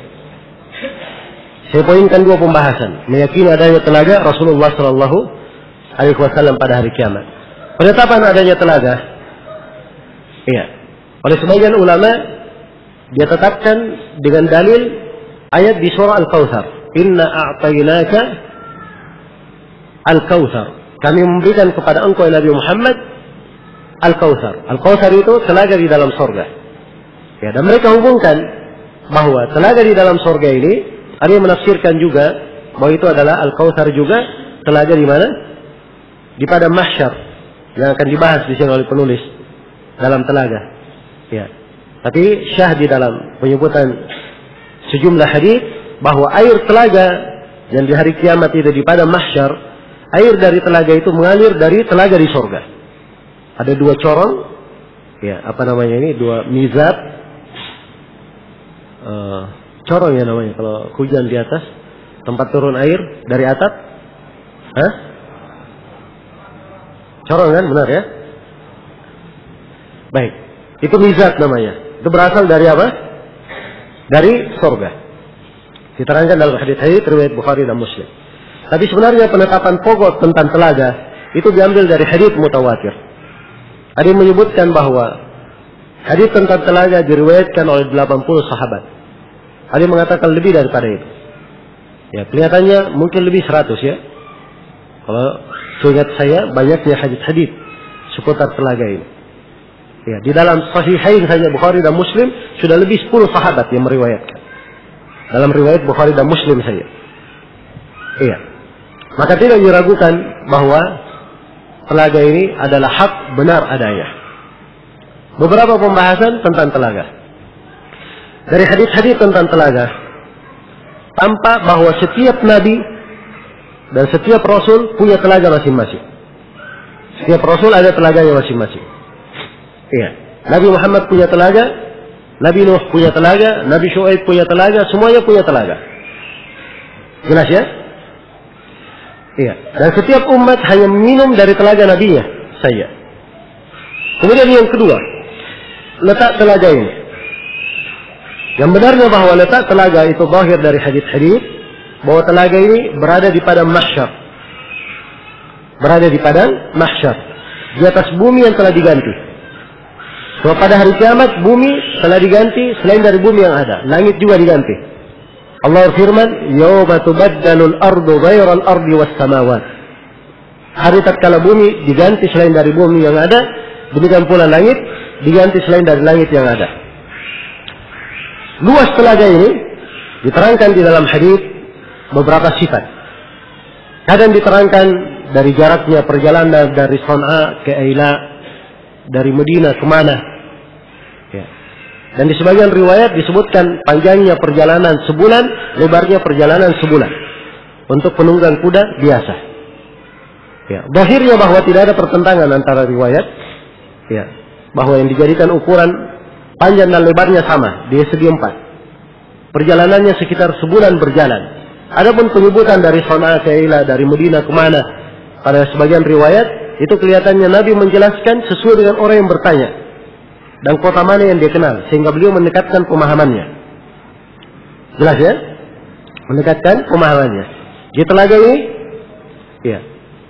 A: Saya poinkan dua pembahasan. Meyakini adanya telaga Rasulullah sallallahu alaihi wasallam pada hari kiamat. Penetapan adanya telaga. Iya. Oleh sebagian ulama dia tetapkan dengan dalil ayat di surah Al-Kautsar. Inna a'tainaka Al-Kautsar. Kami memberikan kepada engkau Nabi Muhammad Al-Kautsar. Al-Kautsar itu telaga di dalam surga. Ya, dan mereka hubungkan bahwa telaga di dalam surga ini, ada yang menafsirkan juga bahwa itu adalah Al-Kautsar juga telaga di mana? Di padang mahsyar yang akan dibahas di sini oleh penulis dalam telaga. Ya. Tapi syah di dalam penyebutan sejumlah hadis bahwa air telaga yang di hari kiamat itu di padang mahsyar, air dari telaga itu mengalir dari telaga di surga. Ada dua corong, ya dua mizab, corong ya namanya kalau hujan di atas, tempat turun air dari atap, corong kan, benar ya? Baik, itu mizab namanya. Itu berasal dari apa? Dari surga. Diterangkan dalam hadis-hadis riwayat Bukhari dan Muslim. Tapi sebenarnya penetapan pokok tentang telaga itu diambil dari hadis mutawatir. Ada yang menyebutkan bahwa hadis tentang telaga diriwayatkan oleh 80 sahabat. Ada yang mengatakan lebih daripada itu. Ya, kelihatannya mungkin lebih 100 ya. Kalau seingat saya banyaknya hadis-hadis seputar telaga ini. Ya, di dalam sahihain saja Bukhari dan Muslim sudah lebih 10 sahabat yang meriwayatkan. Dalam riwayat Bukhari dan Muslim saja. Iya. Maka tidak diragukan bahwa telaga ini adalah hak benar adanya. Beberapa pembahasan tentang telaga. Dari hadis-hadis tentang telaga, tampak bahwa setiap nabi dan setiap rasul punya telaga masing-masing. Setiap rasul ada telaganya masing-masing. Iya. Nabi Muhammad punya telaga, Nabi Nuh punya telaga, Nabi Syuaib punya telaga, semuanya punya telaga. Jelas ya? Iya. Dan setiap umat hanya minum dari telaga nabinya saja. Kemudian yang kedua, letak telaga ini. Yang benarnya bahwa letak telaga itu zahir dari hadis-hadis bahwa telaga ini berada di padang mahsyar. Berada di padang mahsyar, di atas bumi yang telah diganti. So, pada hari kiamat bumi telah diganti selain dari bumi yang ada, langit juga diganti. Allah firman, "Yauma tubaddalul ardu ghairal ardi was samawat." Hari tatkala bumi diganti selain dari bumi yang ada demikian pula langit diganti selain dari langit yang ada. Luas telaga ini diterangkan di dalam hadis beberapa sifat. Kadang diterangkan dari jaraknya perjalanan dari Son'a ke Aila, dari Medina ke mana. Ya. Dan di sebagian riwayat disebutkan panjangnya perjalanan sebulan, lebarnya perjalanan sebulan. Untuk penunggang kuda biasa. Ya. Zahirnya bahwa tidak ada pertentangan antara riwayat. Ya. Bahwa yang dijadikan ukuran panjang dan lebarnya sama, di segi 4. Perjalanannya sekitar sebulan berjalan. Adapun penyebutan dari Son'a ke Aila, dari Medina ke mana, pada sebagian riwayat itu kelihatannya Nabi menjelaskan sesuai dengan orang yang bertanya dan kota mana yang dia kenal, sehingga beliau mendekatkan pemahamannya. Jelas ya? Mendekatkan pemahamannya. Di telaga ini, ya,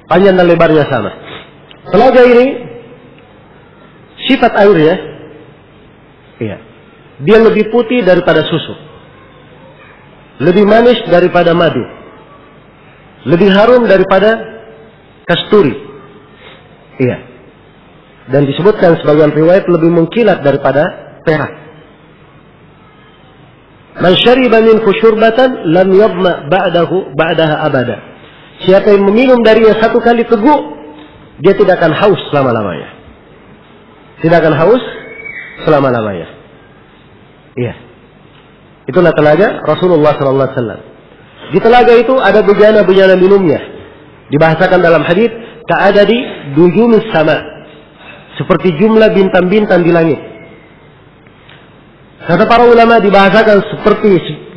A: panjang dan lebarnya sama. Telaga ini sifat airnya, ya, dia lebih putih daripada susu. Lebih manis daripada madu. Lebih harum daripada kasturi. Iya. Dan disebutkan sebagian riwayat lebih mengkilat daripada perak. Man syariba minhu syurbatan lam yadma ba'daha abada. Siapa yang meminum darinya satu kali teguk, dia tidak akan haus selama-lamanya. Tidak akan haus selama-lamanya. Iya. Itulah telaga Rasulullah SAW. Di telaga itu ada bejana-bejana minumnya. Dibahasakan dalam hadis, ka'adadi dujumis sama. Seperti jumlah bintang-bintang di langit. Kata para ulama dibahasakan seperti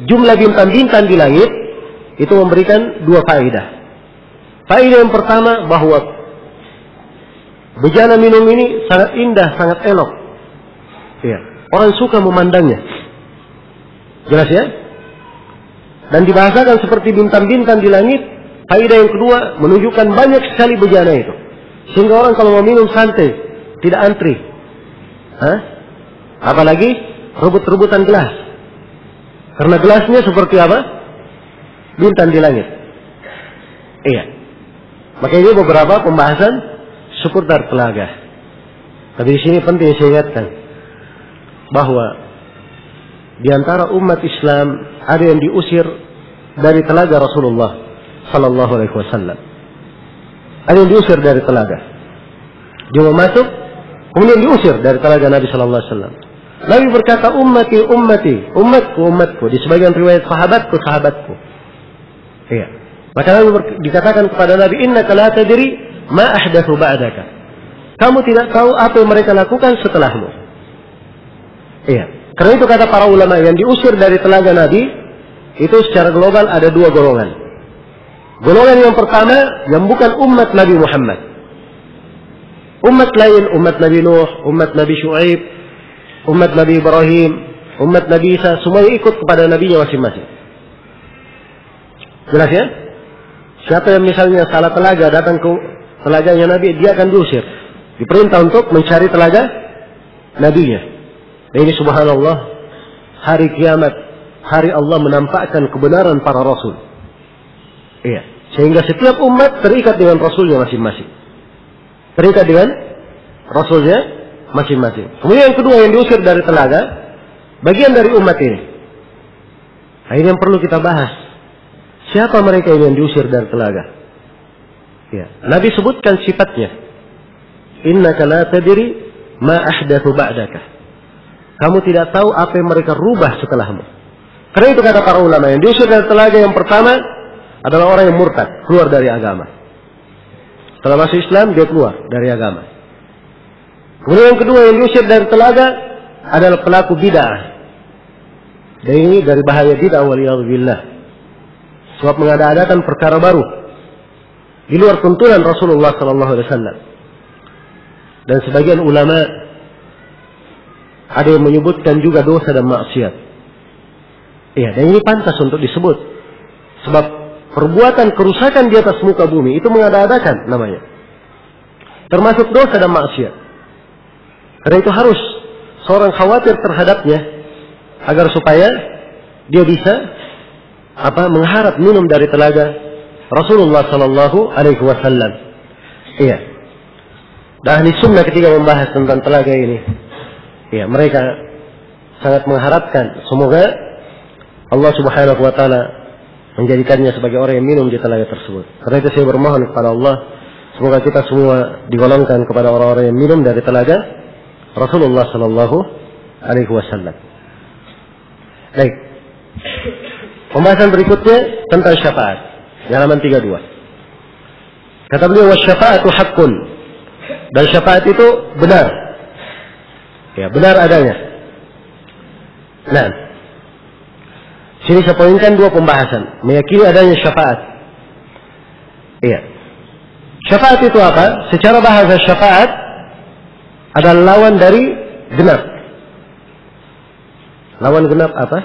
A: jumlah bintang-bintang di langit. Itu memberikan 2 faedah. Faedah yang pertama bahwa bejana minum ini sangat indah, sangat elok. Ya. Orang suka memandangnya. Jelas ya? Dan dibahasakan seperti bintang-bintang di langit. Faedah yang kedua menunjukkan banyak sekali bejana itu. Sehingga orang kalau mau minum santai, tidak antri. Apalagi rebut-rebutan gelas. Karena gelasnya seperti apa? Bintang di langit. Iya. Maka ini beberapa pembahasan seputar telaga. Tapi di sini penting saya ingatkan bahwa di antara umat Islam ada yang diusir dari telaga Rasulullah Sallallahu Alaihi Wasallam. Ada yang diusir dari telaga. Dia mau masuk, kemudian diusir dari telaga Nabi Sallallahu Alaihi Wasallam. Nabi berkata, ummati, ummati, umatku, umatku. Di sebagian riwayat sahabatku, sahabatku. Iya. Maka Nabi dikatakan kepada Nabi, innaka la tadri ma ahdathu ba'daka. Kamu tidak tahu apa yang mereka lakukan setelahmu. Iya. Karena itu kata para ulama yang diusir dari telaga Nabi, itu secara global ada 2 golongan. Golongan yang pertama yang bukan umat Nabi Muhammad. Umat lain, umat Nabi Nuh, umat Nabi Syuaib, umat Nabi Ibrahim, umat Nabi Isa, semuanya ikut kepada nabinya masing-masing. Jelas ya? Siapa yang misalnya salah telaga datang ke telaganya Nabi, dia akan diusir. Diperintah untuk mencari telaga nabinya. Dan ini subhanallah, hari kiamat, hari Allah menampakkan kebenaran para rasul. Iya. Sehingga setiap umat terikat dengan rasulnya masing-masing. Terikat dengan rasulnya masing-masing. Kemudian yang kedua yang diusir dari telaga, bagian dari umat ini. Nah, ini yang perlu kita bahas. Siapa mereka ini yang diusir dari telaga? Ya. Nabi sebutkan sifatnya. Innaka la tadri ma ahdathu ba'daka. Kamu tidak tahu apa yang mereka rubah setelahmu. Karena itu kata para ulama, yang diusir dari telaga yang pertama adalah orang yang murtad, keluar dari agama. Setelah masuk Islam, dia keluar dari agama. Kemudian yang kedua yang diusir dari telaga adalah pelaku bid'ah. Dan ini dari bahaya bid'ah waliyadzubillah. Sebab mengada-adakan perkara baru di luar tuntunan Rasulullah SAW. Dan sebagian ulama ada yang menyebutkan juga dosa dan maksiat. Iya, dan ini pantas untuk disebut. Sebab perbuatan kerusakan di atas muka bumi itu mengada-adakan namanya. Termasuk dosa dan maksiat. Karena itu harus seorang khawatir terhadapnya agar supaya dia bisa mengharap minum dari telaga Rasulullah Sallallahu Alaihi Wasallam. Iya. Dan ahli sunnah ketika membahas tentang telaga ini, ya mereka sangat mengharapkan semoga Allah Subhanahu wa taala menjadikannya sebagai orang yang minum di telaga tersebut. Karena itu saya bermohon kepada Allah semoga kita semua digolongkan kepada orang-orang yang minum dari telaga Rasulullah sallallahu alaihi wasallam. Baik. Pembahasan berikutnya tentang syafaat. Di halaman 32. Kata beliau wasyafaatu haqqun. Dan syafaat itu benar. Ya, benar adanya. Nah, sini saya poinkan dua pembahasan. Meyakini adanya syafaat. Iya. Syafaat itu apa? Secara bahasa syafaat adalah lawan dari genap. Lawan genap apa?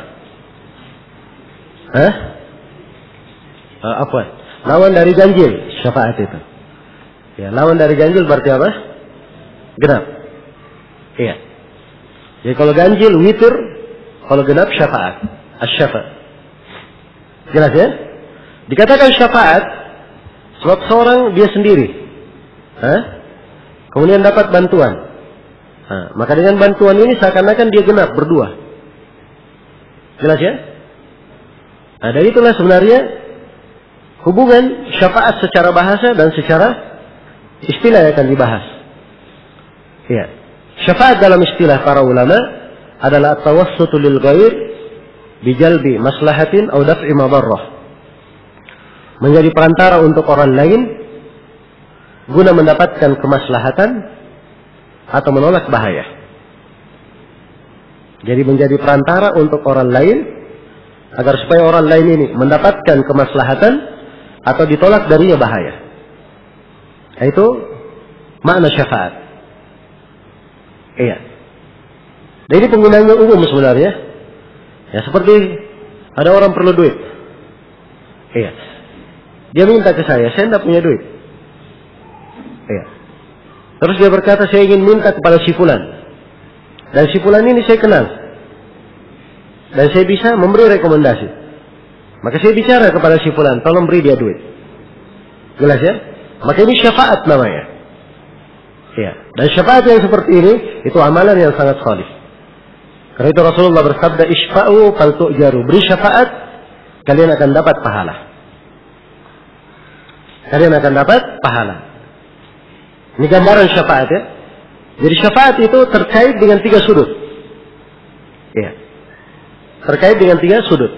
A: Apa? Lawan dari ganjil. Syafaat itu. Ya, lawan dari ganjil berarti apa? Genap. Iya. Jadi kalau ganjil witir, kalau genap syafaat. Asy-syafa'. Jelas ya? Dikatakan syafaat sebab seorang dia sendiri. Kemudian dapat bantuan. Maka dengan bantuan ini seakan-akan dia genap berdua. Jelas ya? Dari itulah sebenarnya hubungan syafaat secara bahasa dan secara istilah yang akan dibahas. Ya. Syafaat dalam istilah para ulama adalah tawassutu lil ghair bijalbi maslahatin atau daf'i madarrah. Menjadi perantara untuk orang lain guna mendapatkan kemaslahatan atau menolak bahaya. Jadi menjadi perantara untuk orang lain agar supaya orang lain ini mendapatkan kemaslahatan atau ditolak darinya bahaya. Itu makna syafaat. Iya. Dan ini penggunaannya umum sebenarnya. Ya seperti ada orang perlu duit. Iya. Dia minta ke saya tidak punya duit. Iya. Terus dia berkata, saya ingin minta kepada si fulan. Dan si fulan ini saya kenal. Dan saya bisa memberi rekomendasi. Maka saya bicara kepada si fulan, tolong beri dia duit. Jelas ya? Maka ini syafaat namanya. Ya. Dan syafaat yang seperti ini itu amalan yang sangat salih. Karena itu Rasulullah bersabda, "Isfa'u fal tu'jaru." Beri syafaat, kalian akan dapat pahala. Kalian akan dapat pahala. Ini gambaran syafaat ya. Jadi syafaat itu terkait dengan 3 sudut. Ya. Terkait dengan 3 sudut.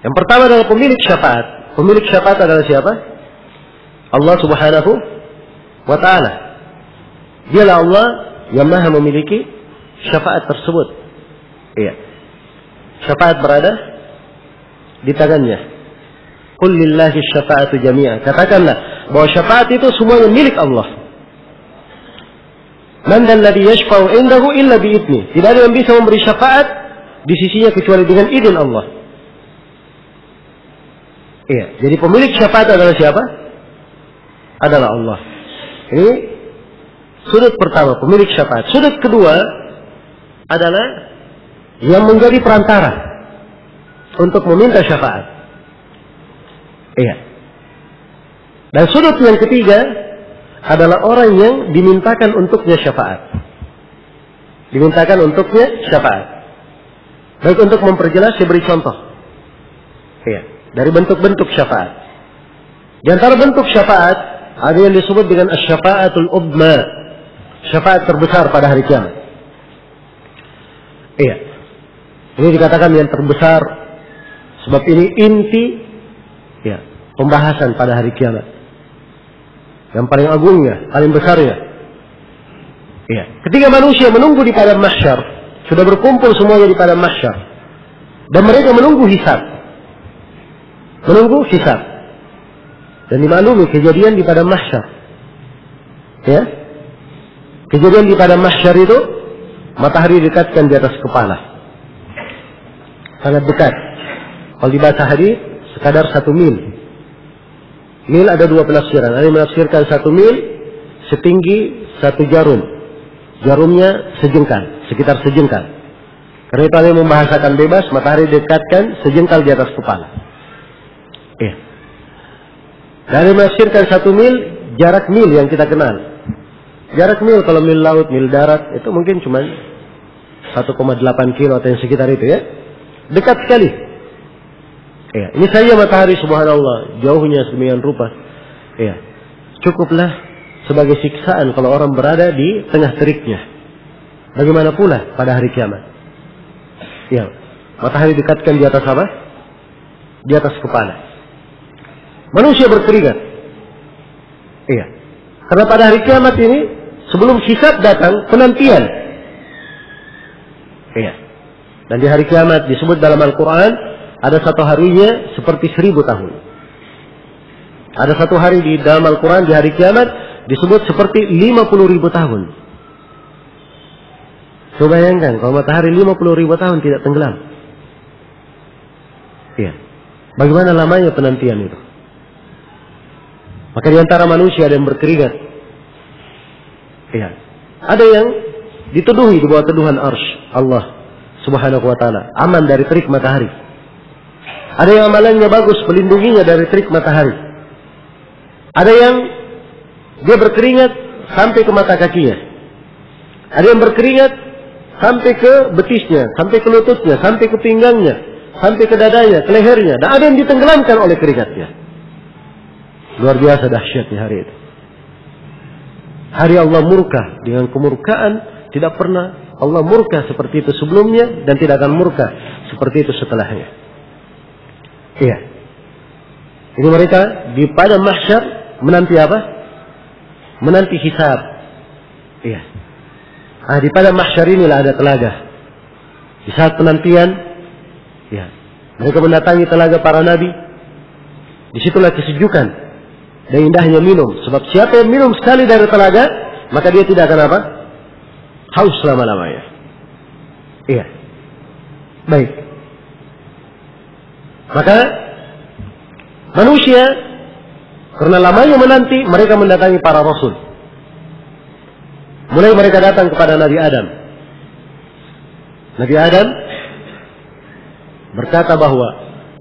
A: Yang pertama adalah pemilik syafaat. Pemilik syafaat adalah siapa? Allah Subhanahu wa ta'ala. Dialah Allah yang maha memiliki syafaat tersebut. Iya. Syafaat berada di tangannya. Qul lillahi syafa'atu jami'an. Katakanlah bahwa syafaat itu semuanya milik Allah. Man dzalladzi yashfa'u 'indahu illa bi'idzni. Tidak ada yang bisa memberi syafaat di sisinya kecuali dengan izin Allah. Iya. Jadi pemilik syafaat adalah siapa? Adalah Allah. Ini sudut pertama, pemilik syafaat. Sudut kedua adalah yang menjadi perantara untuk meminta syafaat. Iya. Dan sudut yang ketiga adalah orang yang dimintakan untuknya syafaat. Dimintakan untuknya syafaat. Baik untuk memperjelas, saya beri contoh. Iya. Dari bentuk-bentuk syafaat. Di antara bentuk syafaat ada yang disebut dengan asy-syafa'atul ubma. Syafaat terbesar pada hari kiamat. Iya. Ini dikatakan yang terbesar sebab ini inti ya, pembahasan pada hari kiamat. Yang paling agungnya, paling besarnya. Iya. Ketika manusia menunggu di padang mahsyar, sudah berkumpul semuanya di padang mahsyar. Dan mereka menunggu hisab. Menunggu hisab. Dan dimaklumi kejadian di padang mahsyar. Ya. Kejadian di padang mahsyar itu matahari dekatkan di atas kepala. Sangat dekat. Kalau dibaca hadis sekadar 1 mil. Mil ada 2 penafsiran. Ada yang menafsirkan 1 mil setinggi 1 jarum. Jarumnya sejengkal, sekitar sejengkal. Karena itu ada yang membahasakan bebas, matahari dekatkan sejengkal di atas kepala. Iya. Dan yang menafsirkan 1 mil, jarak mil yang kita kenal. Jarak mil, kalau mil laut, mil darat, itu mungkin cuma 1,8 kilo atau yang sekitar itu ya. Dekat sekali. Ya, ini saja matahari subhanallah, jauhnya sedemikian rupa. Ya, cukuplah sebagai siksaan kalau orang berada di tengah teriknya. Bagaimana pula pada hari kiamat? Ya, matahari dekatkan di atas apa? Di atas kepala. Manusia berkeringat. Iya. Karena pada hari kiamat ini, sebelum hisab datang, penantian. Iya. Dan di hari kiamat disebut dalam Al-Quran, ada satu harinya seperti 1000 tahun. Ada satu hari di dalam Al-Quran di hari kiamat disebut seperti 50.000 tahun. Coba bayangkan kalau matahari 50.000 tahun tidak tenggelam. Iya. Bagaimana lamanya penantian itu? Maka di antara manusia ada yang berkeringat. Iya. Ada yang dituduhi di bawah tuduhan arsy Allah Subhanahu wa taala, aman dari terik matahari. Ada yang amalannya bagus, melindunginya dari terik matahari. Ada yang dia berkeringat sampai ke mata kakinya. Ada yang berkeringat sampai ke betisnya, sampai ke lututnya, sampai ke pinggangnya, sampai ke dadanya, ke lehernya. Dan ada yang ditenggelamkan oleh keringatnya. Luar biasa dahsyatnya hari itu. Hari Allah murka dengan kemurkaan tidak pernah Allah murka seperti itu sebelumnya dan tidak akan murka seperti itu setelahnya. Iya. Ini mereka di padang mahsyar menanti apa? Menanti hisab. Iya. Nah, di padang mahsyar inilah ada telaga. Di saat penantian, ya, mereka mendatangi telaga para nabi. Disitulah kesejukan dan indahnya minum. Sebab siapa yang minum sekali dari telaga, maka dia tidak akan apa? Haus selama-lamanya. Iya. Baik. Maka manusia karena lamanya menanti, mereka mendatangi para rasul. Mulai mereka datang kepada Nabi Adam. Nabi Adam berkata bahwa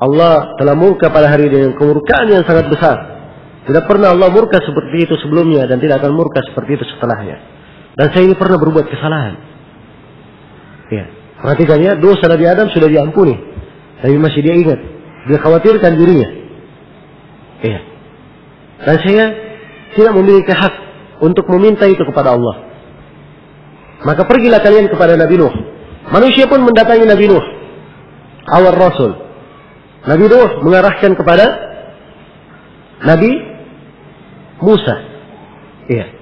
A: Allah telah murka pada hari ini dengan kemurkaan yang sangat besar. Tidak pernah Allah murka seperti itu sebelumnya dan tidak akan murka seperti itu setelahnya. Dan saya ini pernah berbuat kesalahan. Ya, perhatikan ya, dosa Nabi Adam sudah diampuni, tapi masih dia ingat, dia khawatirkan dirinya. Iya. Dan saya tidak memiliki hak untuk meminta itu kepada Allah. Maka pergilah kalian kepada Nabi Nuh. Manusia pun mendatangi Nabi Nuh, awal Rasul. Nabi Nuh mengarahkan kepada Nabi Musa. Iya.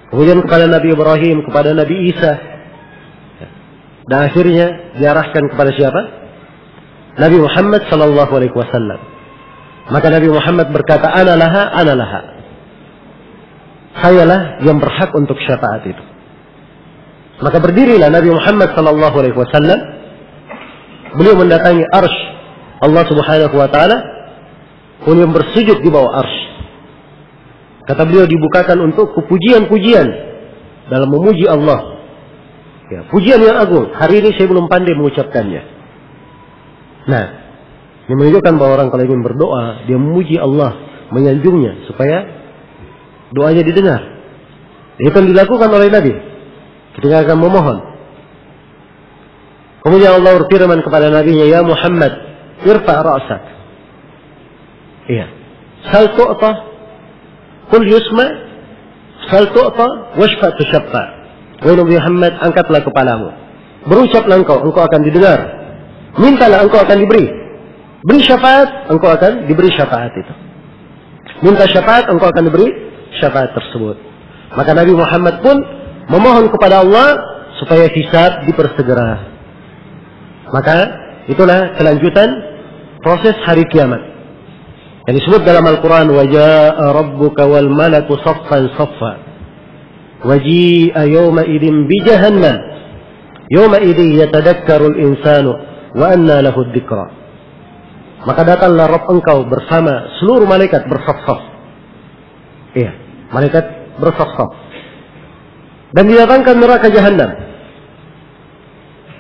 A: Kemudian kepada Nabi Ibrahim, kepada Nabi Isa. Dan akhirnya diarahkan kepada siapa? Nabi Muhammad sallallahu alaihi wasallam. Maka Nabi Muhammad berkata, ana laha. Sayalah yang berhak untuk syafaat itu. Maka berdirilah Nabi Muhammad sallallahu alaihi wasallam. Beliau mendatangi arsy Allah Subhanahu wa taala, kemudian bersujud di bawah arsy. Kata beliau, dibukakan untuk pujian-pujian dalam memuji Allah. Ya, pujian yang agung. Hari ini saya belum pandai mengucapkannya. Nah, ini menunjukkan bahwa orang kalau ingin berdoa, dia memuji Allah, menyanjungnya supaya doanya didengar. Itu yang dilakukan oleh Nabi ketika akan memohon. Kemudian Allah berfirman kepada Nabi-Nya, ya Muhammad, irfa' ra'sak. Iya. Sal tu'ta, qul yusma, sal tu'ta, washfa' tushaffa. Wahai Nabi Muhammad, angkatlah kepalamu. Berucaplah engkau akan didengar. Mintalah, engkau akan diberi. Beri syafaat, engkau akan diberi syafaat itu. Minta syafaat, engkau akan diberi syafaat tersebut. Maka Nabi Muhammad pun memohon kepada Allah supaya hisab dipersegera. Maka itulah kelanjutan proses hari kiamat yang disebut dalam Al-Quran, وَجَاءَ رَبُّكَ وَالْمَلَكُ صَفًّا صَفًّا وَجِيءَ يَوْمَئِذٍ بِجَهَنَّمَ يَوْمَئِذٍ يَتَذَكَّرُ الْإِنسَانُ وَأَنَّى لَهُ الذِّكْرَى. Maka datanglah Rabb engkau bersama seluruh malaikat bersaf-saf. Iya, malaikat bersaf-saf. Dan didatangkan neraka Jahannam.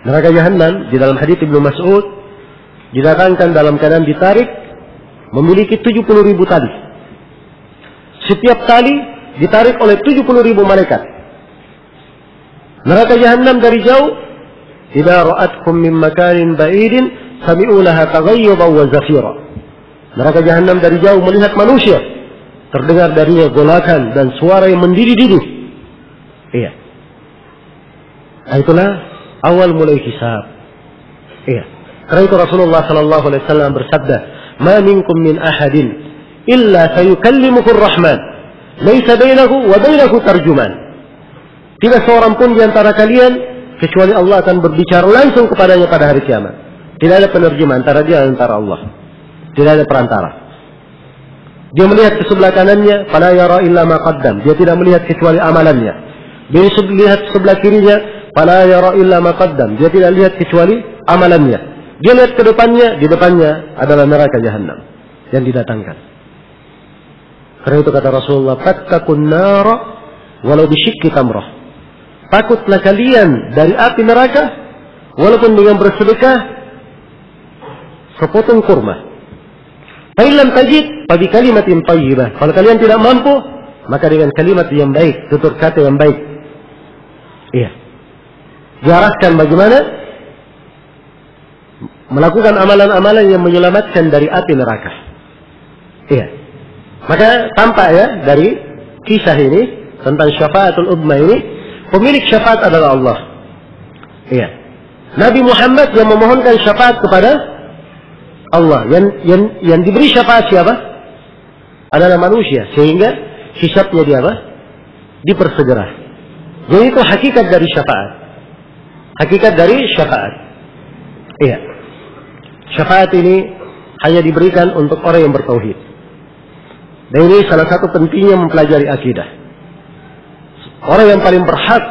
A: Neraka Jahannam di dalam hadits Ibnu Mas'ud didatangkan dalam keadaan ditarik, memiliki 70.000 tali. Setiap tali ditarik oleh 70.000 malaikat. Neraka Jahannam dari jauh, idza ra'atkum min makanin ba'idin sami'u laha taghayyuban wa zafira. Neraka Jahannam dari jauh melihat manusia, terdengar darinya golakan dan suara yang mendidih-didih. Iya. Nah, itulah awal mulai hisab. Iya. Karena itu Rasulullah sallallahu alaihi wasallam bersabda, "Ma minkum min ahadin illa sayukallimuhu ar-Rahman, laisa bainahu wa bainahu tarjuman." Tidak seorang pun di antara kalian kecuali Allah akan berbicara langsung kepadanya pada hari kiamat. Tidak ada penerjemah antara dia dan antara Allah. Tidak ada perantara. Dia melihat ke sebelah kanannya, fala yara illa ma qaddam. Dia tidak melihat kecuali amalannya. Dia melihat sebelah kirinya, fala yara illa ma qaddam. Dia tidak lihat kecuali amalannya. Dia lihat ke depannya, di depannya adalah neraka Jahannam yang didatangkan. Karena itu kata Rasulullah, fattaqun nara walau bisyikki tamrah. Takutlah kalian dari api neraka walaupun dengan bersedekah sepotong kurma. Fa illam tajid fa bi kalimatin thayyibah. Kalau kalian tidak mampu, maka dengan kalimat yang baik, tutur kata yang baik. Iya. Diarahkan bagaimana melakukan amalan-amalan yang menyelamatkan dari api neraka. Iya. Maka tampak ya dari kisah ini tentang syafaatul udma ini, pemilik syafaat adalah Allah. Iya. Nabi Muhammad yang memohonkan syafaat kepada Allah. Yang diberi syafaat siapa? Adalah manusia. Sehingga hisabnya dia apa? Dipersegera. Jadi itu hakikat dari syafaat. Hakikat dari syafaat. Iya. Syafaat ini hanya diberikan untuk orang yang bertauhid. Dan ini salah satu pentingnya mempelajari akidah. Orang yang paling berhak,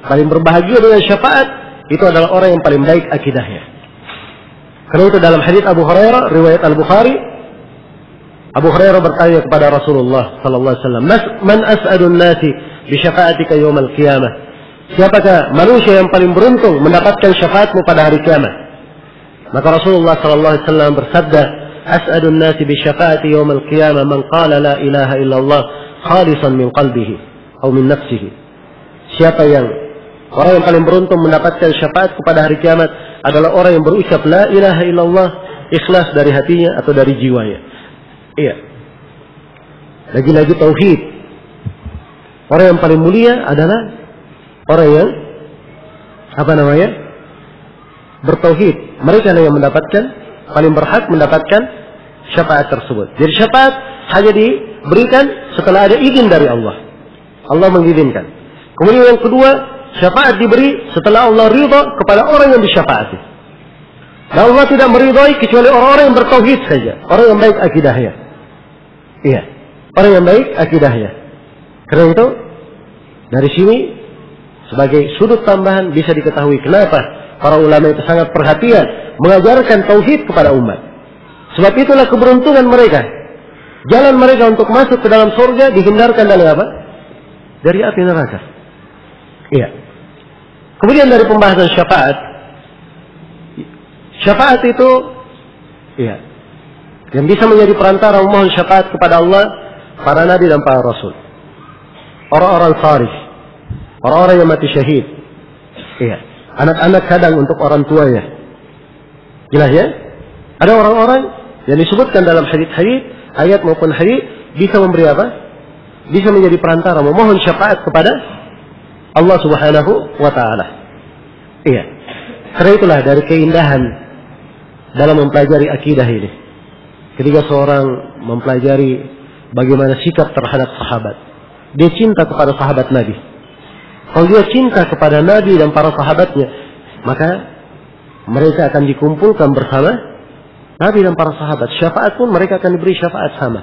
A: paling berbahagia dengan syafaat, itu adalah orang yang paling baik akidahnya. Karena itu dalam hadits Abu Hurairah, riwayat Al-Bukhari, Abu Hurairah bertanya kepada Rasulullah sallallahu alaihi wasallam, "Man as'adun nasi bi syafa'atika yaumil qiyamah?" Siapakah manusia yang paling beruntung mendapatkan syafaatmu pada hari kiamat? Maka Rasulullah sallallahu alaihi wasallam bersabda, "As'adun nasi bi syafa'ati yaumil qiyamah man qala la ilaha illallah khalisan min qalbihi atau min nafsihi." Siapa yang orang yang paling beruntung mendapatkan syafaat kepada hari kiamat adalah orang yang berucap la ilaha illallah ikhlas dari hatinya atau dari jiwanya. Iya. Lagi-lagi tauhid. Orang yang paling mulia adalah orang yang bertauhid. Mereka yang mendapatkan, paling berhak mendapatkan syafaat tersebut. Jadi syafaat hanya diberikan setelah ada izin dari Allah. Allah mengizinkan. Kemudian yang kedua, syafaat diberi setelah Allah ridha kepada orang yang disyafaati. Dan Allah tidak meridhai kecuali orang-orang yang bertauhid saja, orang yang baik akidahnya. Iya, orang yang baik akidahnya. Karena itu dari sini sebagai sudut tambahan bisa diketahui kenapa para ulama itu sangat perhatian mengajarkan tauhid kepada umat. Sebab itulah keberuntungan mereka. Jalan mereka untuk masuk ke dalam surga dihindarkan dari apa? Dari api neraka. Iya. Kemudian dari pembahasan syafaat. Syafaat itu iya, yang bisa menjadi perantara memohon syafaat kepada Allah, para nabi dan para rasul. Orang-orang salih, orang-orang yang mati syahid. Iya. Anak-anak kadang untuk orang tuanya. Jelas ya? Ada orang-orang yang disebutkan dalam hadits-hadits, ayat maupun hadits, bisa memberi apa? Bisa menjadi perantara memohon syafaat kepada Allah Subhanahu wa ta'ala. Iya. Karena itulah dari keindahan dalam mempelajari akidah ini. Ketika seorang mempelajari bagaimana sikap terhadap sahabat. Dia cinta kepada sahabat Nabi. Kalau dia cinta kepada Nabi dan para sahabatnya, maka mereka akan dikumpulkan bersama Nabi dan para sahabat. Syafaat pun mereka akan diberi syafaat sama.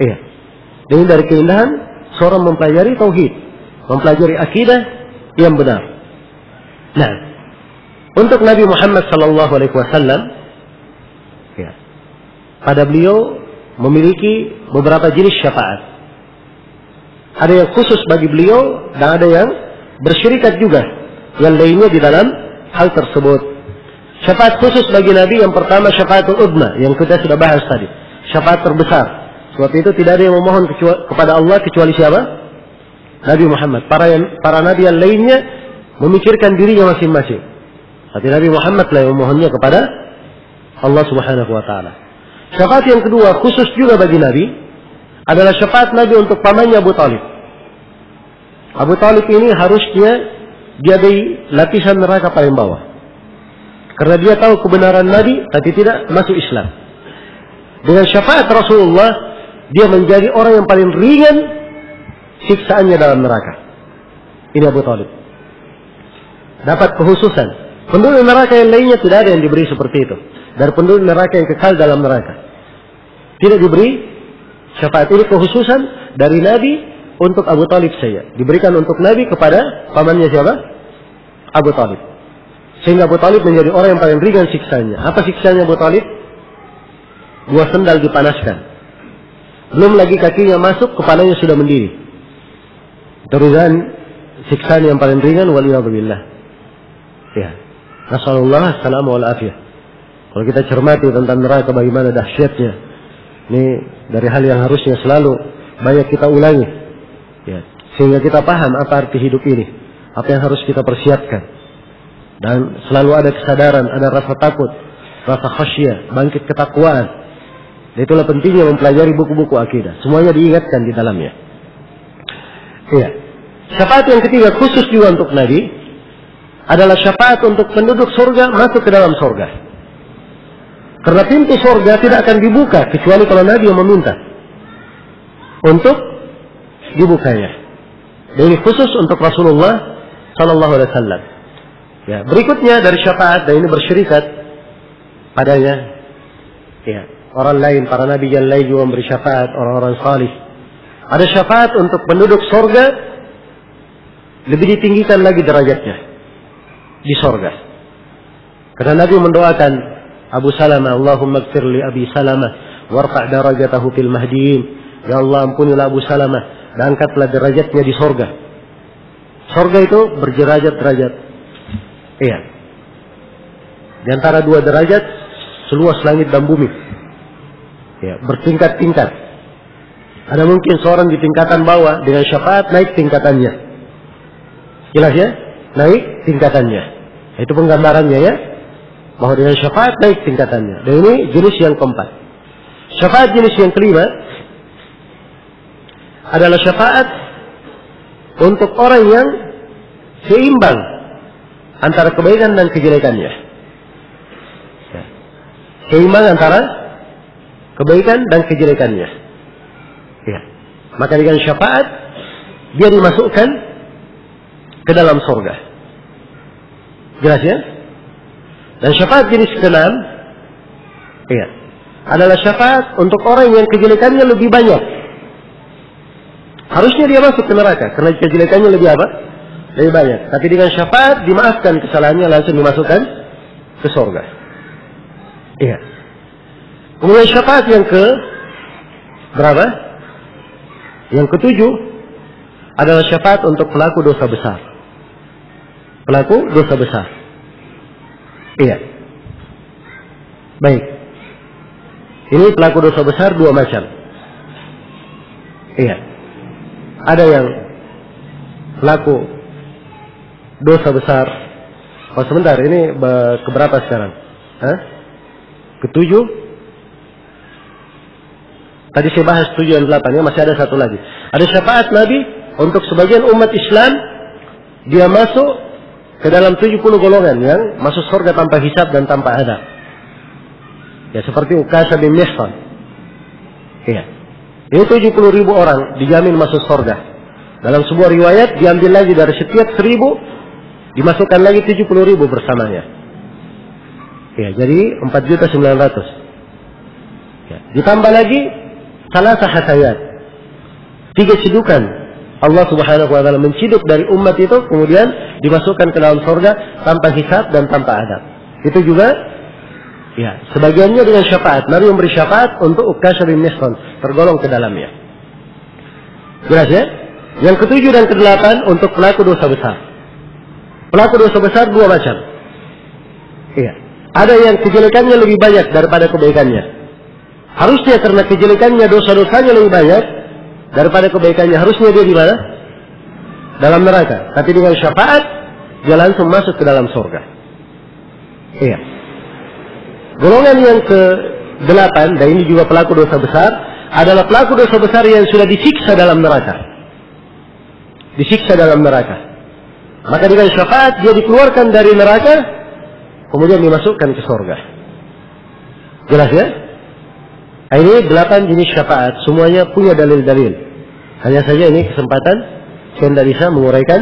A: Iya. Dan dari keindahan seorang mempelajari tauhid, mempelajari akidah yang benar. Nah, untuk Nabi Muhammad sallallahu alaihi wasallam, ya, pada beliau memiliki beberapa jenis syafaat. Ada yang khusus bagi beliau dan ada yang bersyirikat juga yang lainnya di dalam hal tersebut. Syafaat khusus bagi Nabi yang pertama syafaatul udma yang kita sudah bahas tadi. Syafaat terbesar. Sebab itu tidak ada yang memohon kepada Allah kecuali siapa? Nabi Muhammad. Para nabi yang lainnya memikirkan dirinya masing-masing. Tapi Nabi Muhammad lah yang memohonnya kepada Allah Subhanahu wa taala. Syafaat yang kedua khusus juga bagi Nabi adalah syafaat Nabi untuk pamannya Abu Talib. Abu Talib ini harusnya dia di lapisan neraka paling bawah. Karena dia tahu kebenaran Nabi tapi tidak masuk Islam. Dengan syafaat Rasulullah dia menjadi orang yang paling ringan siksaannya dalam neraka. Ini Abu Talib. Dapat kekhususan. Penduduk neraka yang lainnya tidak ada yang diberi seperti itu. Dari penduduk neraka yang kekal dalam neraka. Tidak diberi syafaat. Ini kekhususan dari Nabi untuk Abu Talib saja. Diberikan untuk Nabi kepada pamannya siapa? Abu Talib. Sehingga Abu Talib menjadi orang yang paling ringan siksanya. Apa siksanya Abu Talib? 2 sendal dipanaskan. Belum lagi kakinya masuk, kepalanya sudah mendidih. Terusan siksaan yang paling ringan, waliyadzubillah. Ya. Nasallallahu assalamu wal afiyah. Kalau kita cermati tentang neraka bagaimana dahsyatnya. Ini dari hal yang harusnya selalu banyak kita ulangi. Ya. Sehingga kita paham apa arti hidup ini. Apa yang harus kita persiapkan. Dan selalu ada kesadaran, ada rasa takut, rasa khasyah, bangkit ketakwaan. Itulah pentingnya mempelajari buku-buku akidah. Semuanya diingatkan di dalamnya. Iya. Syafaat yang ketiga khusus juga untuk Nabi adalah syafaat untuk penduduk surga masuk ke dalam surga. Karena pintu surga tidak akan dibuka kecuali kalau Nabi yang meminta untuk dibukanya. Dan ini khusus untuk Rasulullah Sallallahu Alaihi Wasallam. Ya, berikutnya dari syafaat dan ini bersyirikat padanya. Ya. Orang lain, para nabi yang lain juga memberi syafaat, orang-orang salih. Ada syafaat untuk penduduk surga, lebih ditinggikan lagi derajatnya di surga. Karena Nabi mendoakan Abu Salamah, Allahumma ighfir li Abi Salamah, warfa' darajatahu fil mahdiin. Ya Allah, ampunilah Abu Salamah, dan angkatlah derajatnya di surga. Surga itu berderajat-derajat. Iya. Di antara 2 derajat, seluas langit dan bumi. Ya, bertingkat-tingkat. Ada mungkin seorang di tingkatan bawah dengan syafaat naik tingkatannya. Jelas ya? Naik tingkatannya. Itu penggambarannya ya. Bahwa dengan syafaat naik tingkatannya. Dan ini jenis yang keempat. Syafaat jenis yang kelima adalah syafaat untuk orang yang seimbang antara kebaikan dan kejelekannya. Ya. Seimbang antara kebaikan dan kejelekannya. Ya. Maka dengan syafaat dia dimasukkan ke dalam surga. Jelas ya? Dan syafaat jenis ke-6 ya, adalah syafaat untuk orang yang kejelekannya lebih banyak. Harusnya dia masuk ke neraka karena kejelekannya lebih apa? Lebih banyak. Tapi dengan syafaat dimaafkan kesalahannya, langsung dimasukkan ke surga. Iya. Kemudian syafaat yang ke berapa? Yang ke-7 adalah syafaat untuk pelaku dosa besar. Pelaku dosa besar. Iya. Baik. Ini pelaku dosa besar 2 macam. Iya. Ada yang pelaku dosa besar. Oh sebentar, ini keberapa sekarang? Hah? Ke-7. Tadi saya bahas 7 dan 8 ya, masih ada satu lagi. Ada syafaat Nabi untuk sebagian umat Islam, dia masuk ke dalam 70 golongan yang masuk surga tanpa hisab dan tanpa adab. Ya seperti Ukasha bin Mihsan. Iya. Ini 70.000 orang dijamin masuk surga. Dalam sebuah riwayat diambil lagi dari setiap 1.000 dimasukkan lagi 70.000 bersamanya. Ya, jadi 4.900.000. Ya, ditambah lagi salah sahasayat. 3 cidukan Allah Subhanahu wa taala menciduk dari umat itu kemudian dimasukkan ke dalam surga tanpa hisab dan tanpa adab. Itu juga ya, sebagiannya dengan syafaat. Nabi memberi syafaat untuk Ukasha bin Mihsan tergolong ke dalamnya. Jelas ya? Yang ke-7 dan ke-8 untuk pelaku dosa besar. Pelaku dosa besar 2 macam. Iya. Ada yang kejelekannya lebih banyak daripada kebaikannya. Harusnya karena kejelekannya, dosa-dosanya lebih banyak daripada kebaikannya. Harusnya dia di mana? dalam neraka. Tapi dengan syafaat, dia langsung masuk ke dalam surga. Iya. Golongan yang ke-8, dan ini juga pelaku dosa besar, adalah pelaku dosa besar yang sudah disiksa dalam neraka. Disiksa dalam neraka. Maka dengan syafaat dia dikeluarkan dari neraka, kemudian dimasukkan ke surga. Jelas ya? Nah, ini 8 jenis syafaat, semuanya punya dalil-dalil. Hanya saja ini kesempatan saya tidak bisa menguraikan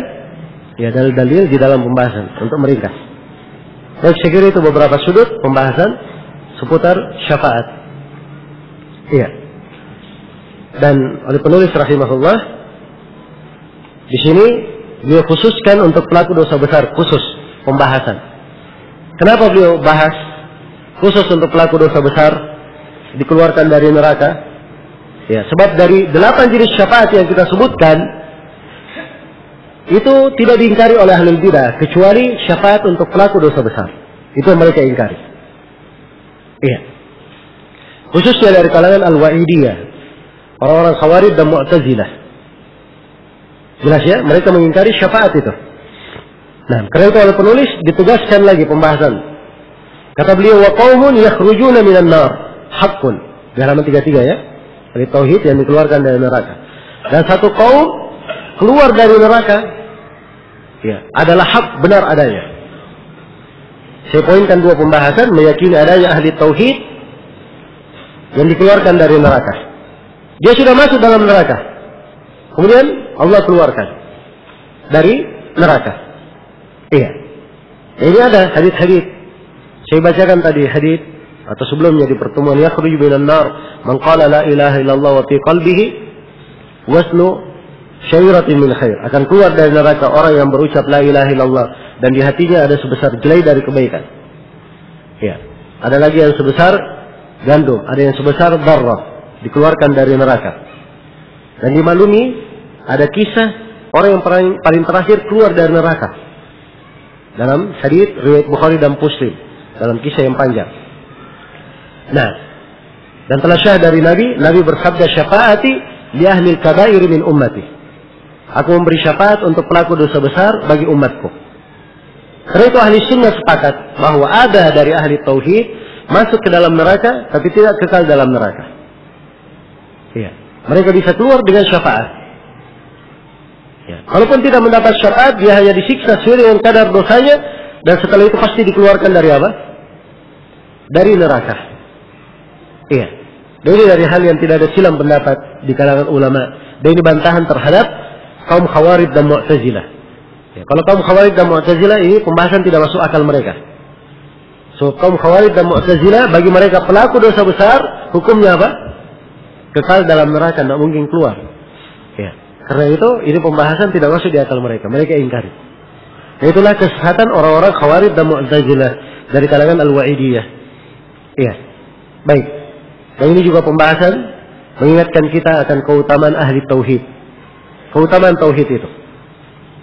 A: ya dalil-dalil di dalam pembahasan untuk meringkas. Baik, saya kira itu beberapa sudut pembahasan seputar syafaat. Iya. Dan oleh penulis rahimahullah di sini beliau khususkan untuk pelaku dosa besar, khusus pembahasan. Kenapa beliau bahas khusus untuk pelaku dosa besar dikeluarkan dari neraka? Ya, sebab dari 8 jenis syafaat yang kita sebutkan itu tidak diingkari oleh ahli bidah kecuali syafaat untuk pelaku dosa besar. Itu yang mereka ingkari. Iya. Khususnya dari kalangan al-wa'idiyah, orang-orang Khawarij dan Mu'tazilah. Jelas ya, mereka mengingkari syafaat itu. Nah, karena itu oleh penulis ditegaskan lagi pembahasan. Kata beliau, wa qaumun yakhrujuna minan nar, haqqun. Di halaman 33 ya. Dari tauhid yang dikeluarkan dari neraka. Dan satu kaum keluar dari neraka ya, adalah hak, benar adanya. Saya poinkan 2 pembahasan, meyakini adanya ahli tauhid yang dikeluarkan dari neraka. Dia sudah masuk dalam neraka. Kemudian Allah keluarkan dari neraka. Iya. Ini ada hadits-hadits. Saya bacakan tadi hadits atau sebelumnya di pertemuan, yakhruju minan nar man qala la ilaha illallah wa fi qalbihi wasnu syairatin min khair. Akan keluar dari neraka orang yang berucap la ilaha illallah dan di hatinya ada sebesar jelai dari kebaikan. Ya. Ada lagi yang sebesar gandum, ada yang sebesar darrah, dikeluarkan dari neraka. Dan dimaklumi ada kisah orang yang paling terakhir keluar dari neraka. Dalam hadits riwayat Bukhari dan Muslim, dalam kisah yang panjang. Nah, dan telah syah dari Nabi bersabda, syafaati li ahli al-kabair min ummati. Aku memberi syafaat untuk pelaku dosa besar bagi umatku. Karena itu ahli sunnah sepakat bahwa ada dari ahli tauhid masuk ke dalam neraka tapi tidak kekal dalam neraka. Iya. Mereka bisa keluar dengan syafaat. Ya. Walaupun tidak mendapat syafaat, dia hanya disiksa sesuai dengan kadar dosanya dan setelah itu pasti dikeluarkan dari apa? Dari neraka. Iya. Dan ini dari hal yang tidak ada silam pendapat di kalangan ulama. Dan ini bantahan terhadap kaum Khawarij dan Mu'tazilah. Ya, kalau kaum Khawarij dan Mu'tazilah ini pembahasan tidak masuk akal mereka. So kaum Khawarij dan Mu'tazilah bagi mereka pelaku dosa besar hukumnya apa? Kekal dalam neraka, tidak mungkin keluar. Ya. Karena itu ini pembahasan tidak masuk di akal mereka. Mereka ingkari. Nah, itulah kesesatan orang-orang Khawarij dan Mu'tazilah dari kalangan al-wa'idiyah. Iya. Baik. Dan ini juga pembahasan mengingatkan kita akan keutamaan ahli tauhid. Keutamaan tauhid itu.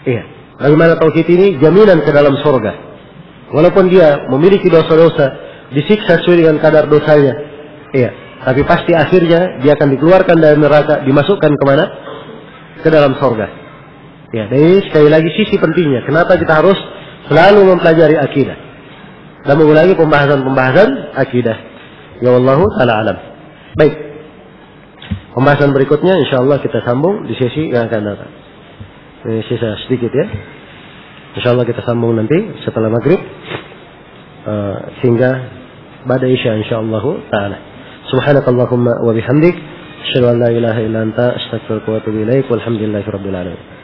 A: Iya. Bagaimana tauhid ini jaminan ke dalam surga. Walaupun dia memiliki dosa-dosa, disiksa sesuai dengan kadar dosanya. Iya. Tapi pasti akhirnya dia akan dikeluarkan dari neraka, dimasukkan kemana? Ke dalam surga. Ya, dan ini sekali lagi sisi pentingnya. Kenapa kita harus selalu mempelajari akidah dan mengulangi pembahasan-pembahasan akidah. Ya Allah ta'ala alam. Baik. Pembahasan berikutnya insyaallah kita sambung di sesi yang akan datang. Ini sisa sedikit ya. Insyaallah kita sambung nanti setelah maghrib hingga pada isya insyaallah ta'ala. Subhanakallahumma wa bihamdik asyhadu an la ilaha illa anta astaghfiruka wa atubu ilaik walhamdulillahi rabbil alamin.